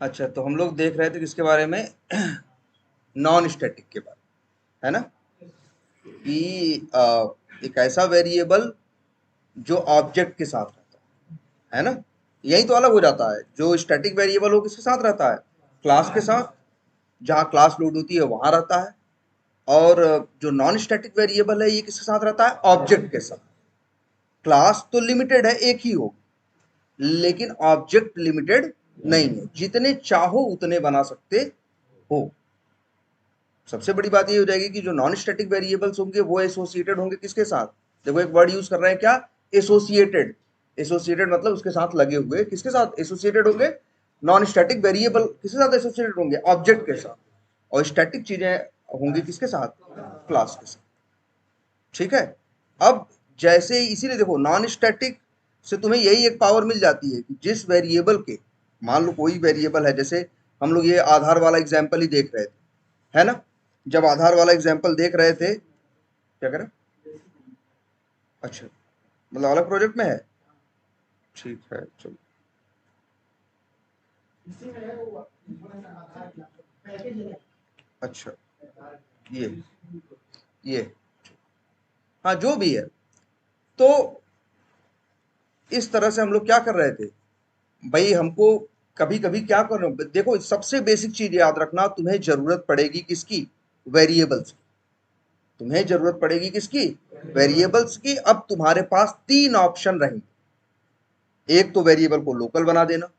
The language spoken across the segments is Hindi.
अच्छा, तो हम लोग देख रहे थे किसके बारे में? नॉन स्टैटिक के बारे में, है ना? कि एक ऐसा वेरिएबल जो ऑब्जेक्ट के साथ रहता है ना? यही तो अलग हो जाता है। जो स्टैटिक वेरिएबल हो किसके साथ रहता है? क्लास के साथ। जहाँ क्लास लोड होती है वहां रहता है। और जो नॉन स्टैटिक वेरिएबल है ये किसके साथ रहता है? ऑब्जेक्ट के साथ। क्लास तो लिमिटेड है, एक ही हो, लेकिन ऑब्जेक्ट लिमिटेड नहीं है, जितने चाहो उतने बना सकते हो। सबसे बड़ी बात ये हो जाएगी कि जो नॉन स्टैटिक वेरिएबल्स होंगे वो एसोसिएटेड होंगे किसके साथ? देखो एक वर्ड यूज कर रहे हैं, क्या? एसोसिएटेड। एसोसिएटेड मतलब उसके साथ लगे हुए। किसके साथ एसोसिएटेड होंगे? नॉन स्टैटिक वेरिएबल किसके साथ एसोसिएटेड होंगे? ऑब्जेक्ट के साथ। और स्टैटिक चीजें होंगी किसके साथ? क्लास के साथ। ठीक है। अब जैसे इसीलिए देखो नॉन स्टैटिक से तुम्हें यही एक पावर मिल जाती है कि जिस वेरिएबल के, मान लो कोई वेरिएबल है, जैसे हम लोग ये आधार वाला एग्जाम्पल ही देख रहे थे, है ना? जब आधार वाला एग्जाम्पल देख रहे थे, क्या करें? अच्छा, मतलब अलग प्रोजेक्ट में है। ठीक है, चलो। अच्छा, ये हाँ, जो भी है। तो इस तरह से हम लोग क्या कर रहे थे भाई? हमको कभी कभी क्या करना, देखो सबसे बेसिक चीज याद रखना, तुम्हें जरूरत पड़ेगी किसकी? वेरिएबल्स की। तुम्हें जरूरत पड़ेगी किसकी? वेरिएबल्स की। अब तुम्हारे पास तीन ऑप्शन रहेंगे। एक तो वेरिएबल को लोकल बना देना,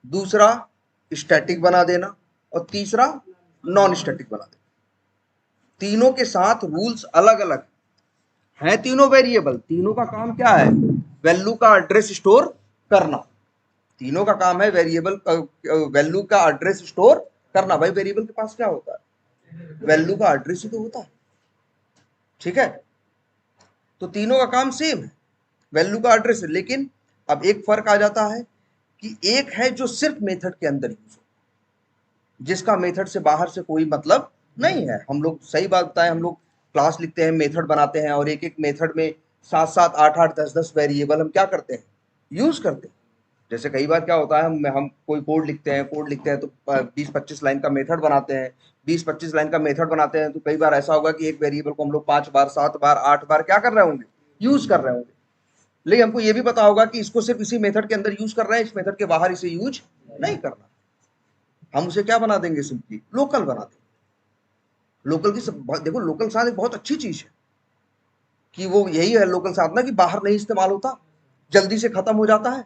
दूसरा स्टैटिक बना देना, और तीसरा नॉन स्टैटिक बना देना। तीनों के साथ रूल्स अलग अलग हैं। तीनों वेरिएबल, तीनों का काम क्या है? वैल्यू का एड्रेस स्टोर करना। तीनों का काम है वेरिएबल वैल्यू का एड्रेस स्टोर करना। भाई वेरिएबल के पास क्या होता है? वैल्यू का एड्रेस ही तो होता है। ठीक है। तो तीनों का काम सेम है, वैल्यू का एड्रेस है। लेकिन अब एक फर्क आ जाता है कि एक है जो सिर्फ मेथड के अंदर यूज हो, जिसका मेथड से बाहर से कोई मतलब नहीं है। हम लोग सही बात बताएं, हम लोग क्लास लिखते हैं, मेथड बनाते हैं, और एक एक मेथड में 7 7 8 8 10 10 वेरिएबल हम क्या करते हैं? यूज करते हैं। जैसे कई बार क्या होता है, हम कोई कोड लिखते हैं तो 20 25 लाइन का मेथड बनाते हैं। 20 25 लाइन का मेथड बनाते हैं तो कई बार ऐसा होगा कि एक वेरिएबल को हम लोग 5 बार 7 बार 8 बार क्या कर रहे होंगे? यूज कर रहे होंगे। लेकिन हमको ये भी पता होगा कि इसको सिर्फ इसी मेथड के अंदर यूज कर रहे हैं, इस मेथड के बाहर इसे यूज नहीं करना। हम उसे क्या बना देंगे? सिंपली लोकल बना देंगे। लोकल की देखो लोकल साथ एक बहुत अच्छी चीज है कि वो यही है लोकल साथ ना, कि बाहर नहीं इस्तेमाल होता, जल्दी से खत्म हो जाता है।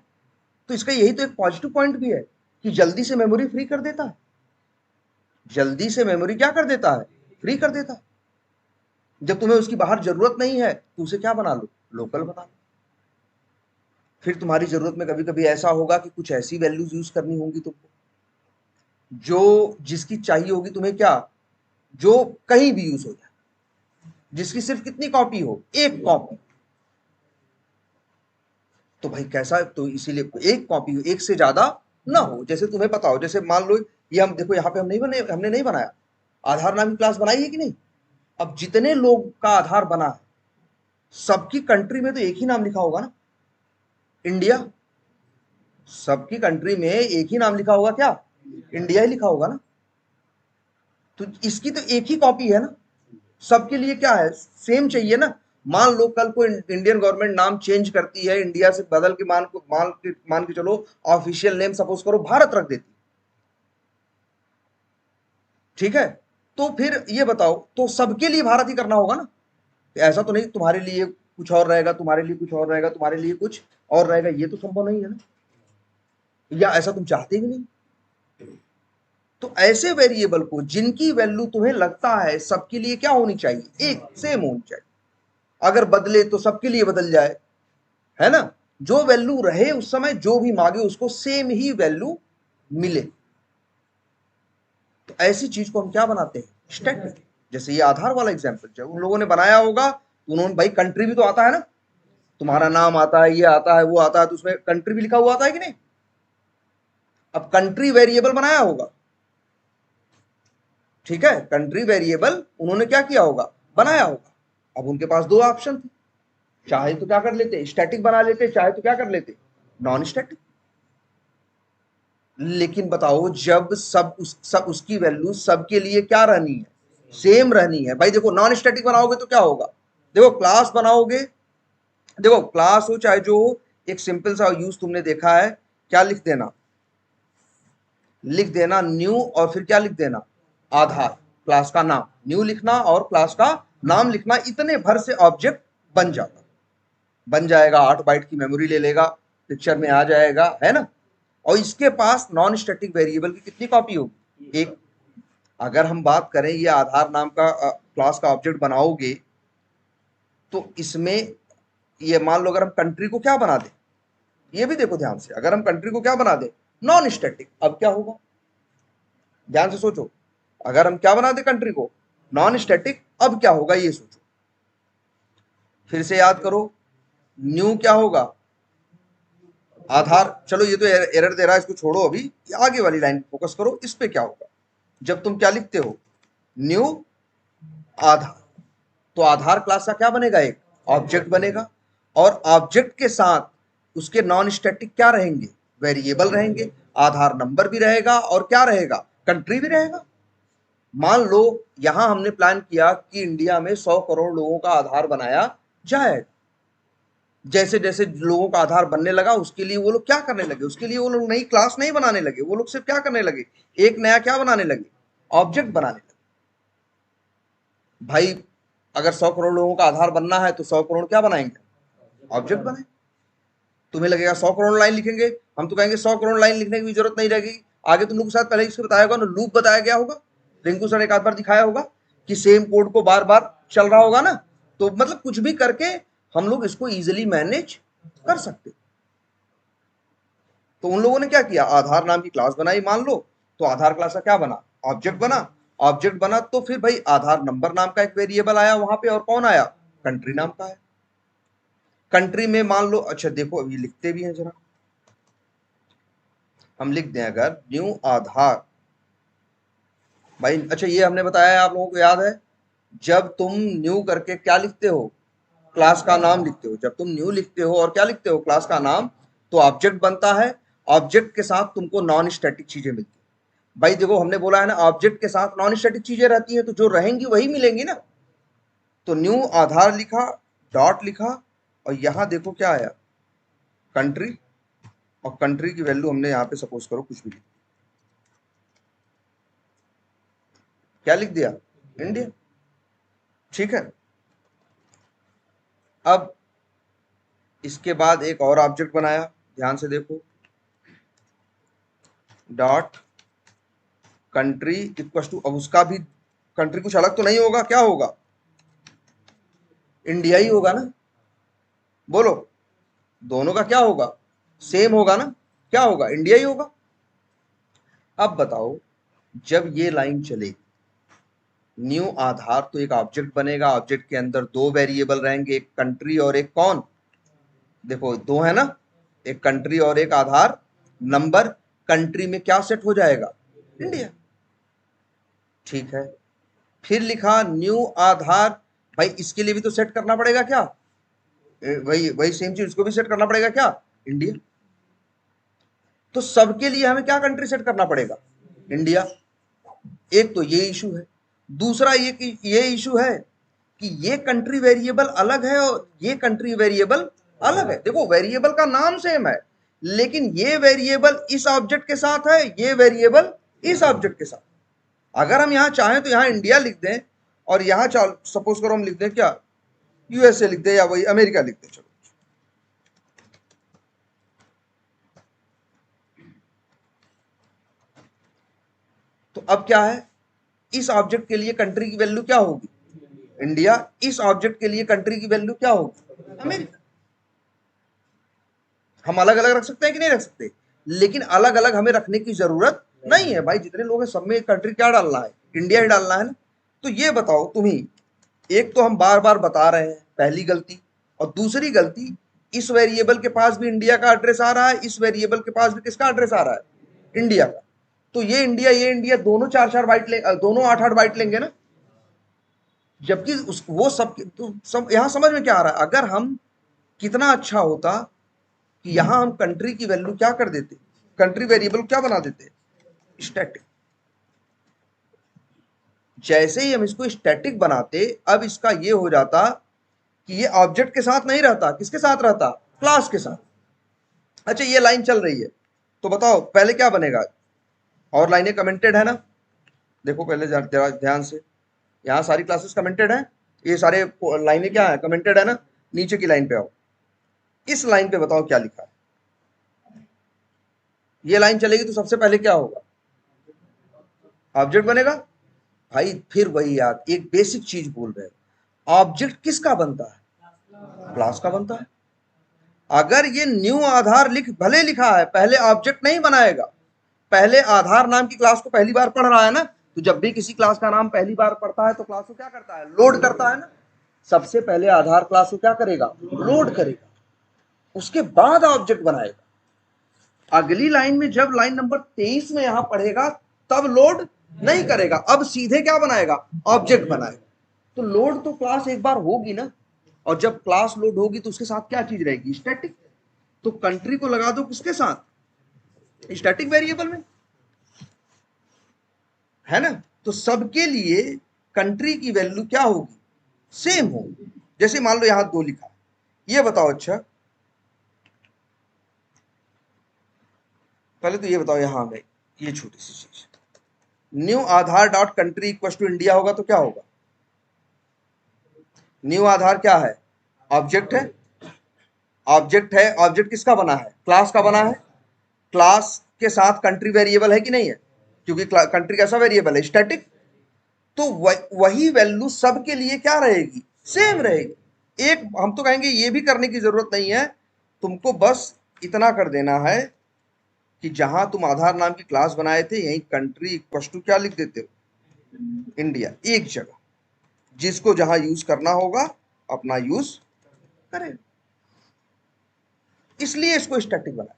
तो इसका यही तो एक पॉजिटिव पॉइंट भी है कि जल्दी से मेमोरी फ्री कर देता है। जल्दी से मेमोरी क्या कर देता है? फ्री कर देता है। जब तुम्हें उसकी बाहर जरूरत नहीं है तो उसे क्या बना लो? लोकल बना लो। फिर तुम्हारी जरूरत में कभी कभी ऐसा होगा कि कुछ ऐसी वैल्यूज यूज करनी होंगी तुमको, जो जिसकी चाहिए होगी तुम्हें, क्या? जो कहीं भी यूज हो जाए, जिसकी सिर्फ कितनी कॉपी हो? एक कॉपी। तो भाई कैसा, तो इसीलिए एक कॉपी हो, एक से ज्यादा ना हो। जैसे तुम्हें पता हो, जैसे मान लो ये हम देखो यहाँ पे हमने नहीं बनाया, आधार नाम की क्लास बनाई है कि नहीं? अब जितने लोग का आधार बना है, सबकी कंट्री में तो एक ही नाम लिखा होगा ना? इंडिया। सबकी कंट्री में एक ही नाम लिखा होगा, क्या? इंडिया ही लिखा होगा ना? तो इसकी तो एक ही कॉपी है ना? सबके लिए क्या है? सेम चाहिए ना? मान लो कल को इंडियन गवर्नमेंट नाम चेंज करती है, इंडिया से बदल के मान के चलो ऑफिशियल नेम सपोज करो भारत रख देती। ठीक है। तो फिर ये बताओ, तो सबके लिए भारत ही करना होगा ना? ऐसा तो नहीं तुम्हारे लिए कुछ और रहेगा, तुम्हारे लिए कुछ और रहेगा, तुम्हारे लिए कुछ और रहेगा, ये तो संभव नहीं है ना? या ऐसा तुम चाहते भी नहीं। तो ऐसे वेरिएबल को जिनकी वैल्यू तुम्हें लगता है सबके लिए क्या होनी चाहिए? एक सेम होनी चाहिए। अगर बदले तो सबके लिए बदल जाए, है ना? जो वैल्यू रहे उस समय, जो भी मांगे उसको सेम ही वैल्यू मिले। तो ऐसी चीज को हम क्या बनाते हैं? स्टैटिक। जैसे ये आधार वाला एग्जांपल जब उन लोगों ने बनाया होगा तो उन्होंने, भाई कंट्री भी तो आता है ना, तुम्हारा नाम आता है, ये आता है, वो आता है, तो उसमें कंट्री भी लिखा हुआ आता है कि नहीं? अब कंट्री वेरिएबल बनाया होगा। ठीक है, कंट्री वेरिएबल उन्होंने क्या किया होगा? बनाया होगा। अब उनके पास दो ऑप्शन थे, चाहे तो क्या कर लेते? स्टैटिक बना लेते, चाहे तो क्या कर लेते? Non static. लेकिन बताओ जब सब उसकी वैल्यू सबके लिए क्या रहनी है, सेम रहनी है। भाई देखो नॉन स्टैटिक बनाओगे तो क्या होगा, देखो क्लास बनाओगे, देखो क्लास हो चाहे जो हो, एक सिंपल सा यूज तुमने देखा है, क्या लिख देना, लिख देना न्यू और फिर क्या लिख देना, आधार, क्लास का नाम, न्यू लिखना और क्लास का नाम लिखना, इतने भर से ऑब्जेक्ट बन जाता, बन जाएगा, 8 बाइट की मेमोरी ले लेगा, पिक्चर में आ जाएगा, है ना। और इसके पास नॉन स्टैटिक वेरिएबल की कितनी कॉपी होगी, एक। अगर हम बात करें ये आधार नाम का क्लास का ऑब्जेक्ट बनाओगे, तो इसमें ये मान लो अगर हम कंट्री को क्या बना दें, ये भी देखो ध्यान से, अगर हम कंट्री को क्या बना दें, नॉन स्टैटिक, अब क्या होगा, ध्यान से सोचो, अगर हम क्या बना दें कंट्री को, नॉन स्टैटिक, अब क्या होगा ये सोचो, फिर से याद करो, न्यू क्या होगा, आधार, चलो ये तो एरर दे रहा है, इसको छोड़ो अभी, आगे वाली लाइन फोकस करो, इस पे क्या होगा, जब तुम क्या लिखते हो, न्यू आधार, तो आधार क्लास का क्या बनेगा, एक ऑब्जेक्ट बनेगा, और ऑब्जेक्ट के साथ उसके नॉन स्टैटिक क्या रहेंगे, वेरिएबल रहेंगे, आधार नंबर भी रहेगा और क्या रहेगा, कंट्री भी रहेगा। मान लो यहां हमने प्लान किया कि इंडिया में 100 करोड़ लोगों का आधार बनाया जाए, जैसे जैसे लोगों का आधार बनने लगा, उसके लिए वो लोग क्या करने लगे, उसके लिए वो लोग नई क्लास नहीं बनाने लगे, वो लोग सिर्फ क्या करने लगे, एक नया क्या बनाने लगे, ऑब्जेक्ट बनाने लगे। भाई अगर 100 करोड़ लोगों का आधार बनना है तो 100 करोड़ क्या बनाएंगे, ऑब्जेक्ट बनाए। तुम्हें लगेगा 100 करोड़ लाइन लिखेंगे, हम तो कहेंगे 100 करोड़ लाइन लिखने की भी जरूरत नहीं रहेगी। आगे तुम लोग के साथ पहले इसको बताया होगा ना, लूप बताया गया होगा, रिंकू सर एक आध बार दिखाया होगा कि सेम कोड को बार बार चल रहा होगा ना, तो मतलब कुछ भी करके हम लोग इसको इजिली मैनेज कर सकते। तो उन लोगों ने क्या किया, आधार नाम की क्लास बनाई मान लो, तो आधार क्लास का क्या बना, ऑब्जेक्ट बना, ऑब्जेक्ट बना तो फिर भाई आधार नंबर नाम का एक वेरिएबल आया वहां पे, और कौन आया, कंट्री नाम का है। कंट्री में मान लो, अच्छा देखो अभी लिखते भी हैं जरा, हम लिख दें अगर न्यू आधार, भाई अच्छा ये हमने बताया है, आप लोगों को याद है, जब तुम न्यू करके क्या लिखते हो, क्लास का नाम लिखते हो, जब तुम न्यू लिखते हो और क्या लिखते हो, क्लास का नाम, तो ऑब्जेक्ट बनता है, ऑब्जेक्ट के साथ तुमको नॉन स्टैटिक चीजें मिलती है। भाई देखो हमने बोला है ना, ऑब्जेक्ट के साथ नॉन स्टैटिक चीजें रहती हैं, तो जो रहेंगी वही मिलेंगी ना। तो न्यू आधार लिखा, डॉट लिखा, और यहां देखो क्या आया, कंट्री, और कंट्री की वैल्यू हमने यहाँ पे सपोज करो कुछ भी क्या लिख दिया, इंडिया, ठीक है। अब इसके बाद एक और ऑब्जेक्ट बनाया, ध्यान से देखो, डॉट कंट्री इक्वल टू, अब उसका भी कंट्री कुछ अलग तो नहीं होगा, क्या होगा, इंडिया ही होगा ना, बोलो, दोनों का क्या होगा, सेम होगा ना, क्या होगा, इंडिया ही होगा। अब बताओ जब ये लाइन चलेगी, न्यू आधार तो एक ऑब्जेक्ट बनेगा, ऑब्जेक्ट के अंदर दो वेरिएबल रहेंगे, एक कंट्री और एक कौन, देखो दो है ना, एक कंट्री और एक आधार नंबर, कंट्री में क्या सेट हो जाएगा, इंडिया, ठीक है। फिर लिखा न्यू आधार, भाई इसके लिए भी तो सेट करना पड़ेगा क्या, वही वही सेम चीज इसको भी सेट करना पड़ेगा क्या, इंडिया। तो सबके लिए हमें क्या कंट्री सेट करना पड़ेगा, इंडिया। एक तो ये इशू है, दूसरा ये कि ये इशू है कि ये कंट्री वेरिएबल अलग है और ये कंट्री वेरिएबल अलग है। देखो वेरिएबल का नाम सेम है, लेकिन ये वेरिएबल इस ऑब्जेक्ट के साथ है, ये वेरिएबल इस ऑब्जेक्ट के साथ। अगर हम यहां चाहें तो यहां इंडिया लिख दें, और यहां सपोज करो हम लिख दें क्या, यूएसए लिख दें या वही अमेरिका लिख दें, चलो। तो अब क्या है, इस ऑब्जेक्ट के लिए कंट्री की वैल्यू क्या होगी, इंडिया, इस ऑब्जेक्ट के लिए कंट्री की वैल्यू क्या होगी, अमेरिका। हम अलग अलग रख सकते हैं कि नहीं रख सकते, लेकिन अलग अलग हमें रखने की जरूरत नहीं है। भाई जितने लोग हैं सब में कंट्री क्या डालना है, इंडिया ही डालना है ना। तो ये बताओ तुम ही, एक तो हम बार बार बता रहे हैं पहली गलती, और दूसरी गलती, इस वेरिएबल के पास भी इंडिया का एड्रेस आ रहा है, इस वेरिएबल के पास भी किसका एड्रेस आ रहा है, इंडिया का। तो ये इंडिया दोनों 4-4 बाइट ले, दोनों 8-8 बाइट लेंगे ना, जबकि उस वो सब तो सब यहां समझ में क्या आ रहा है, अगर हम, कितना अच्छा होता कि यहां हम कंट्री की वैल्यू क्या कर देते, कंट्री वेरिएबल क्या बना देते, स्टैटिक। जैसे ही हम इसको स्टैटिक बनाते, अब इसका ये हो जाता कि ये ऑब्जेक्ट के साथ नहीं रहता, किसके साथ रहता, क्लास के साथ। अच्छा ये लाइन चल रही है, तो बताओ पहले क्या बनेगा, और लाइनें कमेंटेड है ना, देखो पहले जरा ध्यान से, यहाँ सारी क्लासेस कमेंटेड है, ये सारे लाइनें क्या है, कमेंटेड है ना। नीचे की लाइन पे आओ, इस लाइन पे बताओ क्या लिखा है। ये लाइन चलेगी तो सबसे पहले क्या होगा, ऑब्जेक्ट बनेगा। भाई फिर वही याद, एक बेसिक चीज बोल रहे हैं, ऑब्जेक्ट किसका बनता है, क्लास का बनता है। अगर ये न्यू आधार लिख भले लिखा है, पहले ऑब्जेक्ट नहीं बनाएगा, पहले आधार नाम की क्लास को पहली बार पढ़ रहा है ना, तो जब भी किसी क्लास का नाम पहली बार पढ़ता है तो क्लास को क्या करता है, लोड करता है ना। सबसे पहले आधार क्लास को क्या करेगा, लोड करेगा, उसके बाद ऑब्जेक्ट बनाएगा। अगली लाइन में जब लाइन नंबर 23 में यहां पढ़ेगा तब लोड नहीं करेगा, अब सीधे क्या बनाएगा, ऑब्जेक्ट बनाएगा। तो लोड तो क्लास एक बार होगी ना, और जब क्लास लोड होगी तो उसके साथ क्या चीज रहेगी, स्टैटिक। तो कंट्री को लगा दो किसके साथ, स्टैटिक वेरिएबल में, है ना। तो सबके लिए कंट्री की वैल्यू क्या होगी, सेम होगी। जैसे मान लो यहां 2 लिखा, ये बताओ, अच्छा पहले तो ये बताओ यहां में, ये छोटी सी चीज, new Aadhaar dot country equal to India होगा तो क्या होगा, न्यू आधार क्या है, ऑब्जेक्ट है, ऑब्जेक्ट है, ऑब्जेक्ट किसका बना है, क्लास का बना है। क्लास के साथ कंट्री वेरिएबल है कि नहीं है, क्योंकि कंट्री कैसा वेरिएबल है, स्टैटिक। तो वही वैल्यू सबके लिए क्या रहेगी, सेम रहेगी। एक हम तो कहेंगे ये भी करने की जरूरत नहीं है, तुमको बस इतना कर देना है कि जहां तुम आधार नाम की क्लास बनाए थे यही कंट्री इक्वल टू क्या लिख देते हो, इंडिया, एक जगह, जिसको जहां यूज करना होगा अपना यूज करें। इसलिए इसको स्टैटिक बनाया,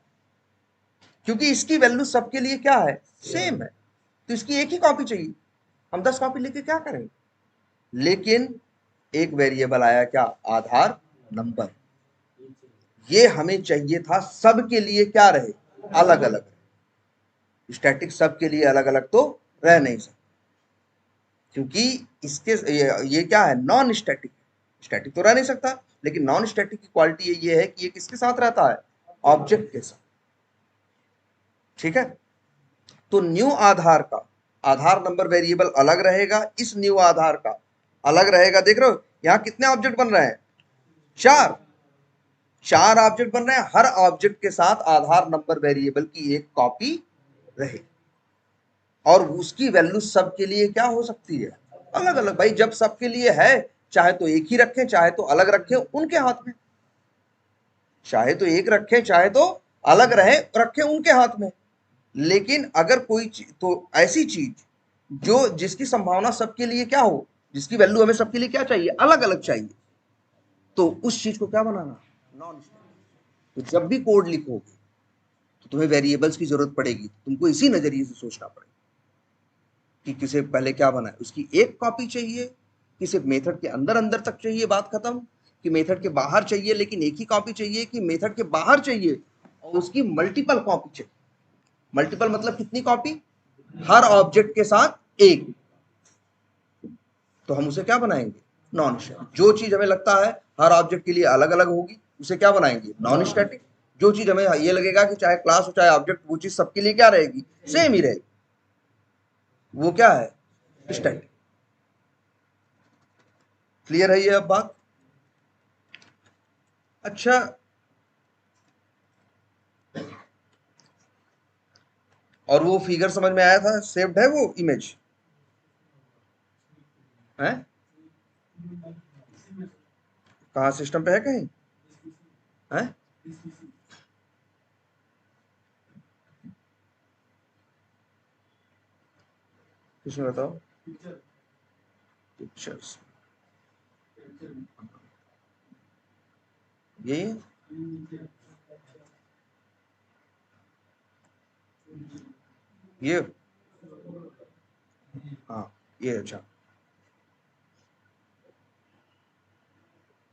क्योंकि इसकी वैल्यू सबके लिए क्या है, सेम है। तो इसकी एक ही कॉपी चाहिए, हम 10 कॉपी लेके क्या करेंगे। लेकिन एक वेरिएबल आया क्या, आधार नंबर, ये हमें चाहिए था सबके लिए क्या रहे, अलग अलग। स्टैटिक सबके लिए अलग अलग तो रह नहीं सकता, क्योंकि इसके ये क्या है, नॉन स्टैटिक। स्टैटिक तो रह नहीं सकता, लेकिन नॉन स्टैटिक की क्वालिटी ये है कि ये किसके साथ रहता है, ऑब्जेक्ट के साथ। ठीक है, तो न्यू आधार का आधार नंबर वेरिएबल अलग रहेगा, इस न्यू आधार का अलग रहेगा। देख रहे हो यहां कितने ऑब्जेक्ट बन रहे हैं, चार, चार ऑब्जेक्ट बन रहे हैं, हर ऑब्जेक्ट के साथ आधार नंबर वेरिएबल की एक कॉपी रहे, और उसकी वैल्यू सबके लिए क्या हो सकती है, अलग अलग। भाई जब सबके लिए है, चाहे तो एक ही रखें चाहे तो अलग रखें, उनके हाथ में, चाहे तो एक रखें चाहे तो अलग रहे रखें, उनके हाथ में। लेकिन अगर कोई चीज, तो ऐसी चीज जो जिसकी संभावना सबके लिए क्या हो, जिसकी वैल्यू हमें सबके लिए क्या चाहिए, अलग अलग चाहिए, तो उस चीज को क्या बनाना, नॉन स्टैटिक। तो जब भी कोड लिखोगे तो तुम्हें वेरिएबल्स की जरूरत पड़ेगी, तुमको इसी नजरिए से सोचना पड़ेगा कि किसे पहले क्या बना है, उसकी एक कॉपी चाहिए, किसे मेथड के अंदर अंदर तक चाहिए, बात खत्म, कि मेथड के बाहर चाहिए लेकिन एक ही कॉपी चाहिए, कि मेथड के बाहर चाहिए और उसकी मल्टीपल कॉपी चाहिए। मल्टीपल मतलब कितनी कॉपी, हर ऑब्जेक्ट के साथ एक। तो हम उसे क्या बनाएंगे, नॉन स्टैटिक। जो चीज हमें लगता है हर ऑब्जेक्ट के लिए अलग अलग होगी, उसे क्या बनाएंगे, नॉन स्टैटिक। जो चीज हमें ये लगेगा कि चाहे क्लास हो चाहे ऑब्जेक्ट, वो चीज सबके लिए क्या रहेगी, सेम ही रहेगी, वो क्या है, स्टैटिक। क्लियर है ये अब बात। अच्छा, और वो फिगर समझ में आया था, सेव्ड है वो इमेज है, कहाँ सिस्टम पे है कहीं है, किसमें बताओ, पिक्चर्स, ये ये हाँ, ये अच्छा,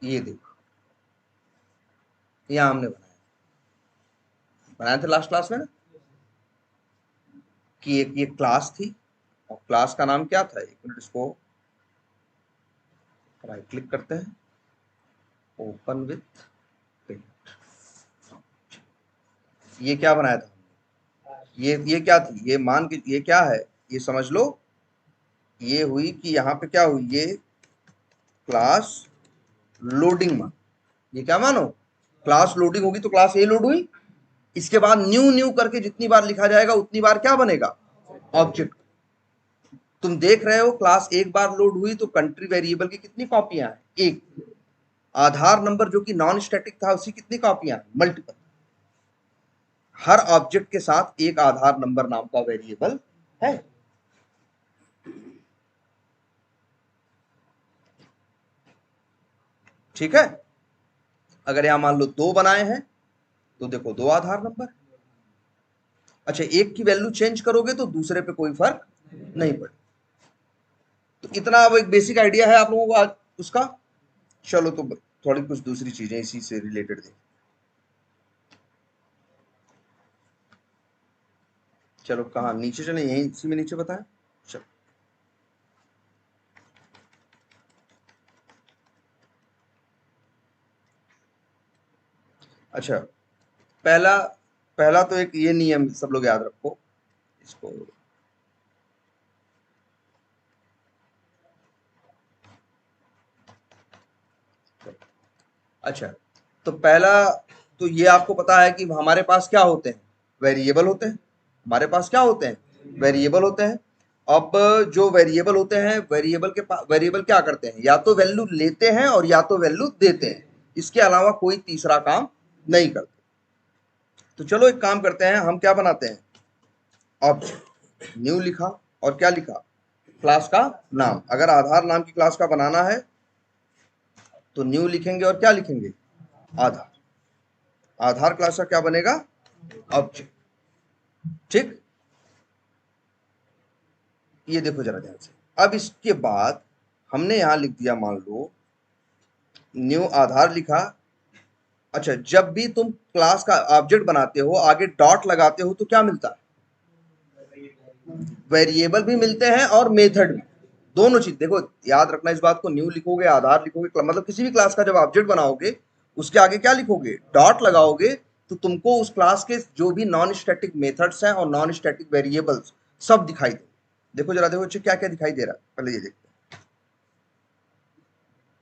ये देखो, ये हमने बनाया, बनाया था लास्ट क्लास में ना। कि एक ये क्लास थी और क्लास का नाम क्या था, एक मिनट इसको राइट क्लिक करते हैं, ओपन विथ पेंट। ये क्या बनाया था, ये क्या थी, ये मान के ये क्या है, ये समझ लो, ये हुई कि यहाँ पे क्या हुई, ये क्लास लोडिंग मान, ये क्या मानो, क्लास लोडिंग होगी तो क्लास ए लोड हुई, इसके बाद न्यू न्यू करके जितनी बार लिखा जाएगा उतनी बार क्या बनेगा, ऑब्जेक्ट। तुम देख रहे हो क्लास एक बार लोड हुई तो कंट्री वेरिएबल की कितनी कॉपियां हैं, एक। आधार नंबर जो कि नॉन स्टैटिक था उसकी कितनी कॉपियां हैं, मल्टीपल। हर ऑब्जेक्ट के साथ एक आधार नंबर नाम का वेरिएबल है। ठीक है, अगर यहां मान लो दो बनाए हैं तो देखो दो आधार नंबर। अच्छा, एक की वैल्यू चेंज करोगे तो दूसरे पे कोई फर्क नहीं पड़े। तो इतना अब एक बेसिक आइडिया है आप लोगों को आज उसका। चलो तो थोड़ी कुछ दूसरी चीजें इसी से रिलेटेड दें। चलो कहाँ नीचे चले, यहीं इसी में नीचे बताएं। चलो अच्छा, पहला पहला तो एक ये नियम सब लोग याद रखो इसको। अच्छा, तो पहला तो ये आपको पता है कि हमारे पास क्या होते हैं, वेरिएबल होते हैं। हमारे पास क्या होते हैं, वेरिएबल होते हैं। अब जो वेरिएबल होते हैं, वेरिएबल क्या करते हैं, या तो वैल्यू लेते हैं और या तो वैल्यू देते हैं, इसके अलावा कोई तीसरा काम नहीं करते। तो चलो एक काम करते हैं, हम क्या बनाते हैं, ऑब्जेक्ट न्यू लिखा और क्या लिखा, क्लास का नाम। अगर आधार नाम की क्लास का बनाना है तो न्यू लिखेंगे और क्या लिखेंगे, आधार। आधार क्लास का क्या बनेगा, ऑब्जेक्ट। ठीक, ये देखो जरा ध्यान से। अब इसके बाद हमने यहां लिख दिया, मान लो न्यू आधार लिखा। अच्छा, जब भी तुम क्लास का ऑब्जेक्ट बनाते हो आगे डॉट लगाते हो तो क्या मिलता है, वेरिएबल भी मिलते हैं और मेथड भी। दोनों चीज देखो, याद रखना इस बात को, न्यू लिखोगे आधार लिखोगे, मतलब किसी भी क्लास का जब ऑब्जेक्ट बनाओगे उसके आगे क्या लिखोगे, डॉट लगाओगे, तो तुमको उस क्लास के जो भी नॉन स्टैटिक मेथड्स हैं और नॉन स्टैटिक वेरिएबल्स सब दिखाई दे। देखो जरा, देखो क्या क्या दिखाई दे रहा है, पहले ये देखते हैं।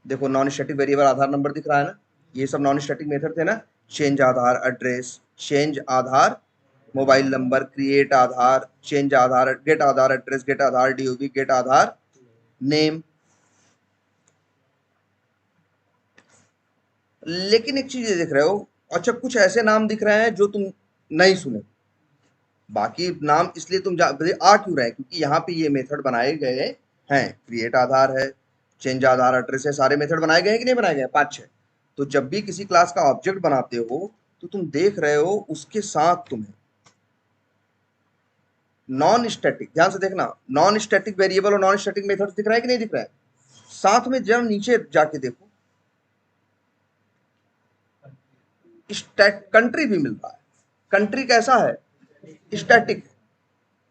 देखो नॉन स्टैटिक वेरिएबल आधार नंबर दिख रहा है ना, ये सब नॉन स्टैटिक मेथड थे ना। चेंज आधार एड्रेस, चेंज आधार मोबाइल नंबर, क्रिएट आधार, चेंज आधार, गेट आधार एड्रेस, गेट आधार डीओबी, गेट आधार नेम। लेकिन एक चीज ये देख रहे हो, अच्छा कुछ ऐसे नाम दिख रहे हैं जो तुम नहीं सुने। बाकी नाम इसलिए तुम आ क्यों रहे हैं, क्योंकि यहाँ पे ये मेथड बनाए गए हैं। क्रिएट आधार है, चेंज आधार एड्रेस है, सारे मेथड बनाए गए हैं कि नहीं बनाए गए, पांच छह। तो जब भी किसी क्लास का ऑब्जेक्ट बनाते हो तो तुम देख रहे हो उसके साथ तुम्हें नॉन स्टैटिक, ध्यान से देखना, नॉन स्टैटिक वेरिएबल और नॉन स्टैटिक मेथड दिख रहा है कि नहीं दिख रहा है। साथ में जब नीचे जाके देखो, कंट्री भी मिल रहा है। कंट्री कैसा है, स्टैटिक।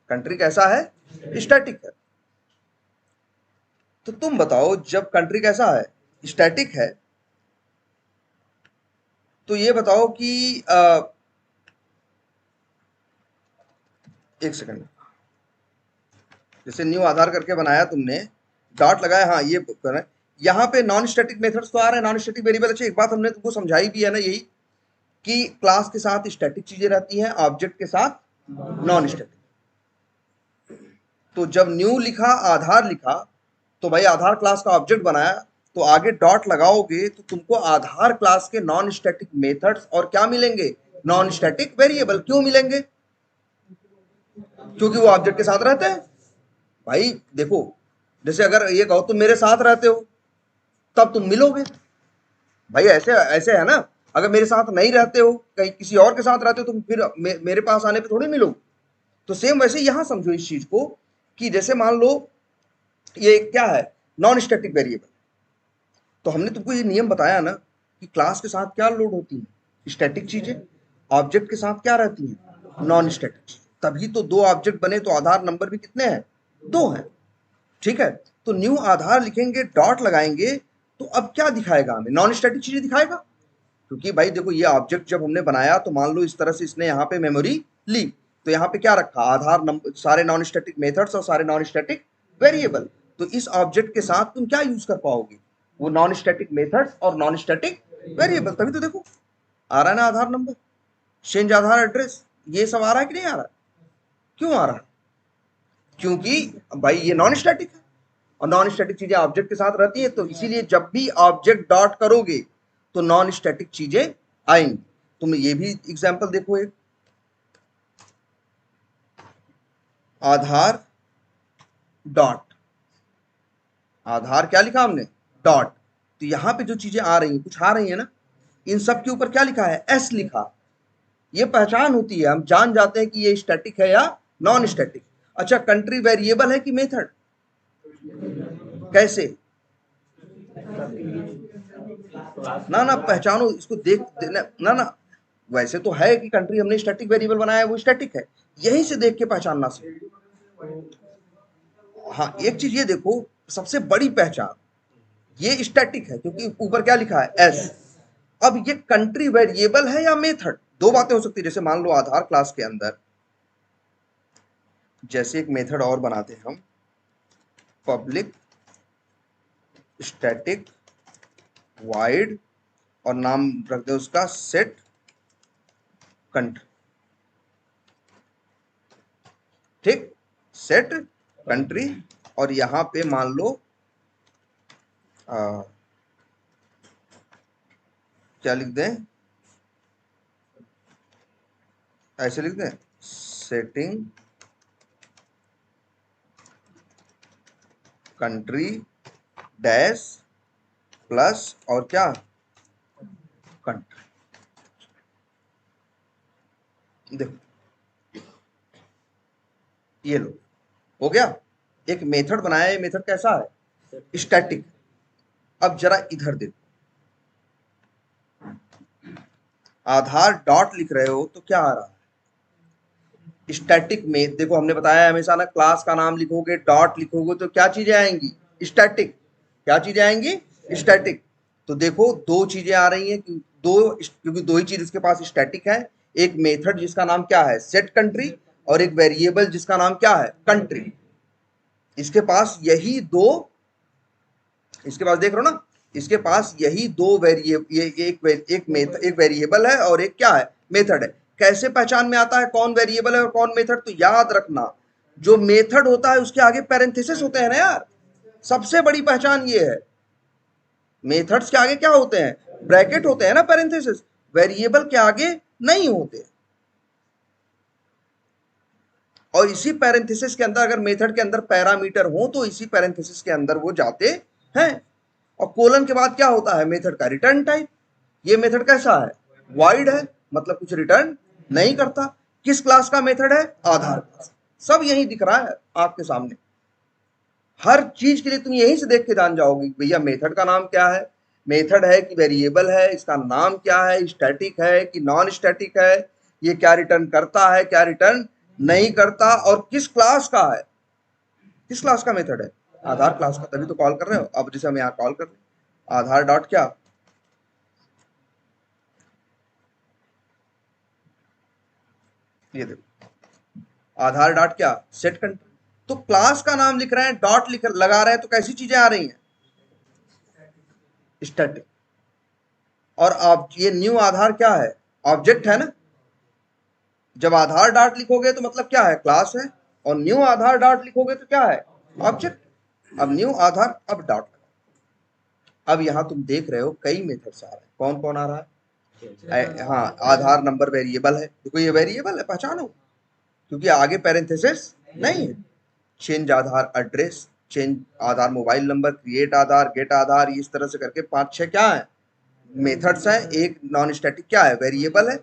कंट्री कैसा है, स्टैटिक है। तो तुम बताओ, जब कंट्री कैसा है, स्टैटिक है, तो ये बताओ कि एक सेकंड, जैसे न्यू आधार करके बनाया तुमने, डॉट लगाया, हाँ ये करना, यहाँ पे नॉन स्टैटिक मेथड्स तो आ रहे हैं, नॉन स्टैटिक वेरिएबल। अच्छा एक बात हमने तुमको समझाई भी है ना, यही कि क्लास के साथ स्टैटिक चीजें रहती हैं, ऑब्जेक्ट के साथ नॉन स्टैटिक। तो जब न्यू लिखा आधार लिखा तो भाई आधार क्लास का ऑब्जेक्ट बनाया, तो आगे डॉट लगाओगे तो तुमको आधार क्लास के नॉन स्टैटिक मेथड्स और क्या मिलेंगे, नॉन स्टैटिक वेरिएबल। क्यों मिलेंगे, क्योंकि वो ऑब्जेक्ट के साथ रहते हैं। भाई देखो, जैसे अगर ये कहो तुम मेरे साथ रहते हो तब तुम मिलोगे, भाई ऐसे ऐसे है ना। अगर मेरे साथ नहीं रहते हो, कहीं किसी और के साथ रहते हो, तो फिर मेरे पास आने पे थोड़ी मिलोगे। तो सेम वैसे यहां समझो इस चीज को, कि जैसे मान लो ये क्या है, नॉन स्टैटिक वेरिएबल। तो हमने तुमको ये नियम बताया ना कि क्लास के साथ क्या लोड होती है, स्टैटिक चीजें, ऑब्जेक्ट के साथ क्या रहती है, नॉन स्टैटिक चीजें। तभी तो दो ऑब्जेक्ट बने, तो आधार नंबर भी कितने हैं, दो हैं। ठीक है, तो न्यू आधार लिखेंगे, डॉट लगाएंगे, तो अब क्या दिखाएगा हमें, नॉन स्टैटिक चीजें दिखाएगा। क्योंकि भाई देखो ये ऑब्जेक्ट जब हमने बनाया तो मान लो इस तरह से इसने यहाँ पे मेमोरी ली, तो यहाँ पे क्या रखा, आधार नंबर, सारे नॉन स्टैटिक मेथड्स और सारे नॉन स्टैटिक वेरिएबल। तो इस ऑब्जेक्ट के साथ तुम क्या यूज कर पाओगे, वो नॉन स्टैटिक मेथड्स और नॉन स्टैटिक वेरिएबल। तभी तो देखो आ रहा है ना आधार नंबर, चेंज आधार एड्रेस, ये सब आ रहा है कि नहीं आ रहा है? क्यों आ रहा है? क्योंकि भाई ये नॉन स्टैटिक है, और नॉन स्टैटिक चीजें ऑब्जेक्ट के साथ रहती है, तो इसीलिए जब भी ऑब्जेक्ट डॉट करोगे तो नॉन स्टैटिक चीजें आएंगी। तुम ये भी एग्जांपल देखो, एक आधार डॉट, आधार क्या लिखा हमने, डॉट। तो यहां पे जो चीजें आ रही हैं, कुछ आ रही है ना, इन सब के ऊपर क्या लिखा है, एस लिखा। ये पहचान होती है, हम जान जाते हैं कि ये स्टैटिक है या नॉन स्टैटिक। अच्छा, कंट्री वेरिएबल है कि मेथड, कैसे, ना ना पहचानो इसको, देख ना ना ना, वैसे तो है कि कंट्री हमने स्टैटिक वेरिएबल बनाया है, वो स्टैटिक है, यहीं से देख के पहचानना सीखो। हाँ, एक चीज ये देखो, सबसे बड़ी पहचान, ये स्टैटिक है क्योंकि ऊपर क्या लिखा है, एस। अब ये कंट्री वेरिएबल है या मेथड, दो बातें हो सकती है। जैसे मान लो आधार क्लास के अंदर जैसे एक मेथड और बनाते हैं हम, पब्लिक स्टैटिक वाइड, और नाम रखते हैं उसका सेट कंट्री। ठीक, सेट कंट्री, और यहां पे मान लो क्या लिख दें, ऐसे लिख दें, सेटिंग कंट्री डैश प्लस और क्या, कंट्री। देखो ये लो, हो गया, एक मेथड बनाया है। मेथड कैसा है, स्टैटिक। अब जरा इधर देखो, आधार डॉट लिख रहे हो तो क्या आ रहा है, स्टैटिक में। देखो हमने बताया हमेशा ना, क्लास का नाम लिखोगे, डॉट लिखोगे, तो क्या चीजें आएंगी, स्टैटिक। क्या चीजें आएंगी, स्टैटिक। तो देखो दो चीजें आ रही हैं, क्योंकि दो ही चीज इसके पास स्टैटिक है। एक मेथड जिसका नाम क्या है, सेट कंट्री, और एक वेरिएबल जिसका नाम क्या है, कंट्री। इसके पास यही दो, इसके पास देख रहे हो ना, इसके पास यही दो वेरिएबल, एक वेरिएबल है और एक क्या है, मेथड है। कैसे पहचान में आता है कौन वेरिएबल है और कौन मेथड, तो याद रखना, जो मेथड होता है उसके आगे पैरेंथेसिस होते हैं ना यार, सबसे बड़ी पहचान ये है। मेथड्स के आगे क्या होते हैं, ब्रैकेट होते हैं ना, पैरेंथेसिस। वेरिएबल के आगे नहीं होते। और इसी पैरेंथेसिस के अंदर, अगर मेथड के अंदर पैरामीटर हो तो इसी पैरेंथेसिस के अंदर वो जाते हैं। और कोलन के बाद क्या होता है, मेथड का रिटर्न टाइप। ये मेथड कैसा है, वाइड है, मतलब कुछ रिटर्न नहीं करता। किस क्लास का मेथड है, आधार क्लास। सब यही दिख रहा है आपके सामने। हर चीज के लिए तुम यहीं से देख के जान जाओगे भैया मेथड का नाम क्या है, मेथड है कि वेरिएबल है, इसका नाम क्या है, स्टैटिक है कि नॉन स्टैटिक है, ये क्या रिटर्न करता है, क्या रिटर्न नहीं करता, और किस क्लास का है, किस क्लास का मेथड है, आधार क्लास का। तभी तो कॉल कर रहे हो। अब जैसे हम यहाँ कॉल कर रहे हैं, आधार डॉट क्या, ये देखो, आधार डॉट क्या, सेट कंट्री। तो क्लास का नाम लिख रहे हैं, डॉट लिख लगा रहे हैं, तो कैसी चीजें आ रही हैं, स्टैटिक। और अब ये न्यू आधार क्या है, ऑब्जेक्ट है ना। जब आधार डॉट लिखोगे तो मतलब क्या है, क्लास है, और न्यू आधार डॉट लिखोगे तो क्या है, ऑब्जेक्ट। अब न्यू आधार, अब डॉट। अब यहां तुम देख रहे हो कई मेथड्स आ रहे हैं, कौन कौन आ रहा है, हाँ, आधार नंबर वेरिएबल है, देखो ये वेरिएबल है, पहचानो, क्योंकि आगे पैरेंथेसिस नहीं है। चेंज आधार एड्रेस, चेंज आधार मोबाइल नंबर, क्रिएट आधार, गेट आधार, इस तरह से करके पांच छह क्या है, मेथड्स हैं। एक नॉन स्टैटिक क्या है, वेरिएबल है।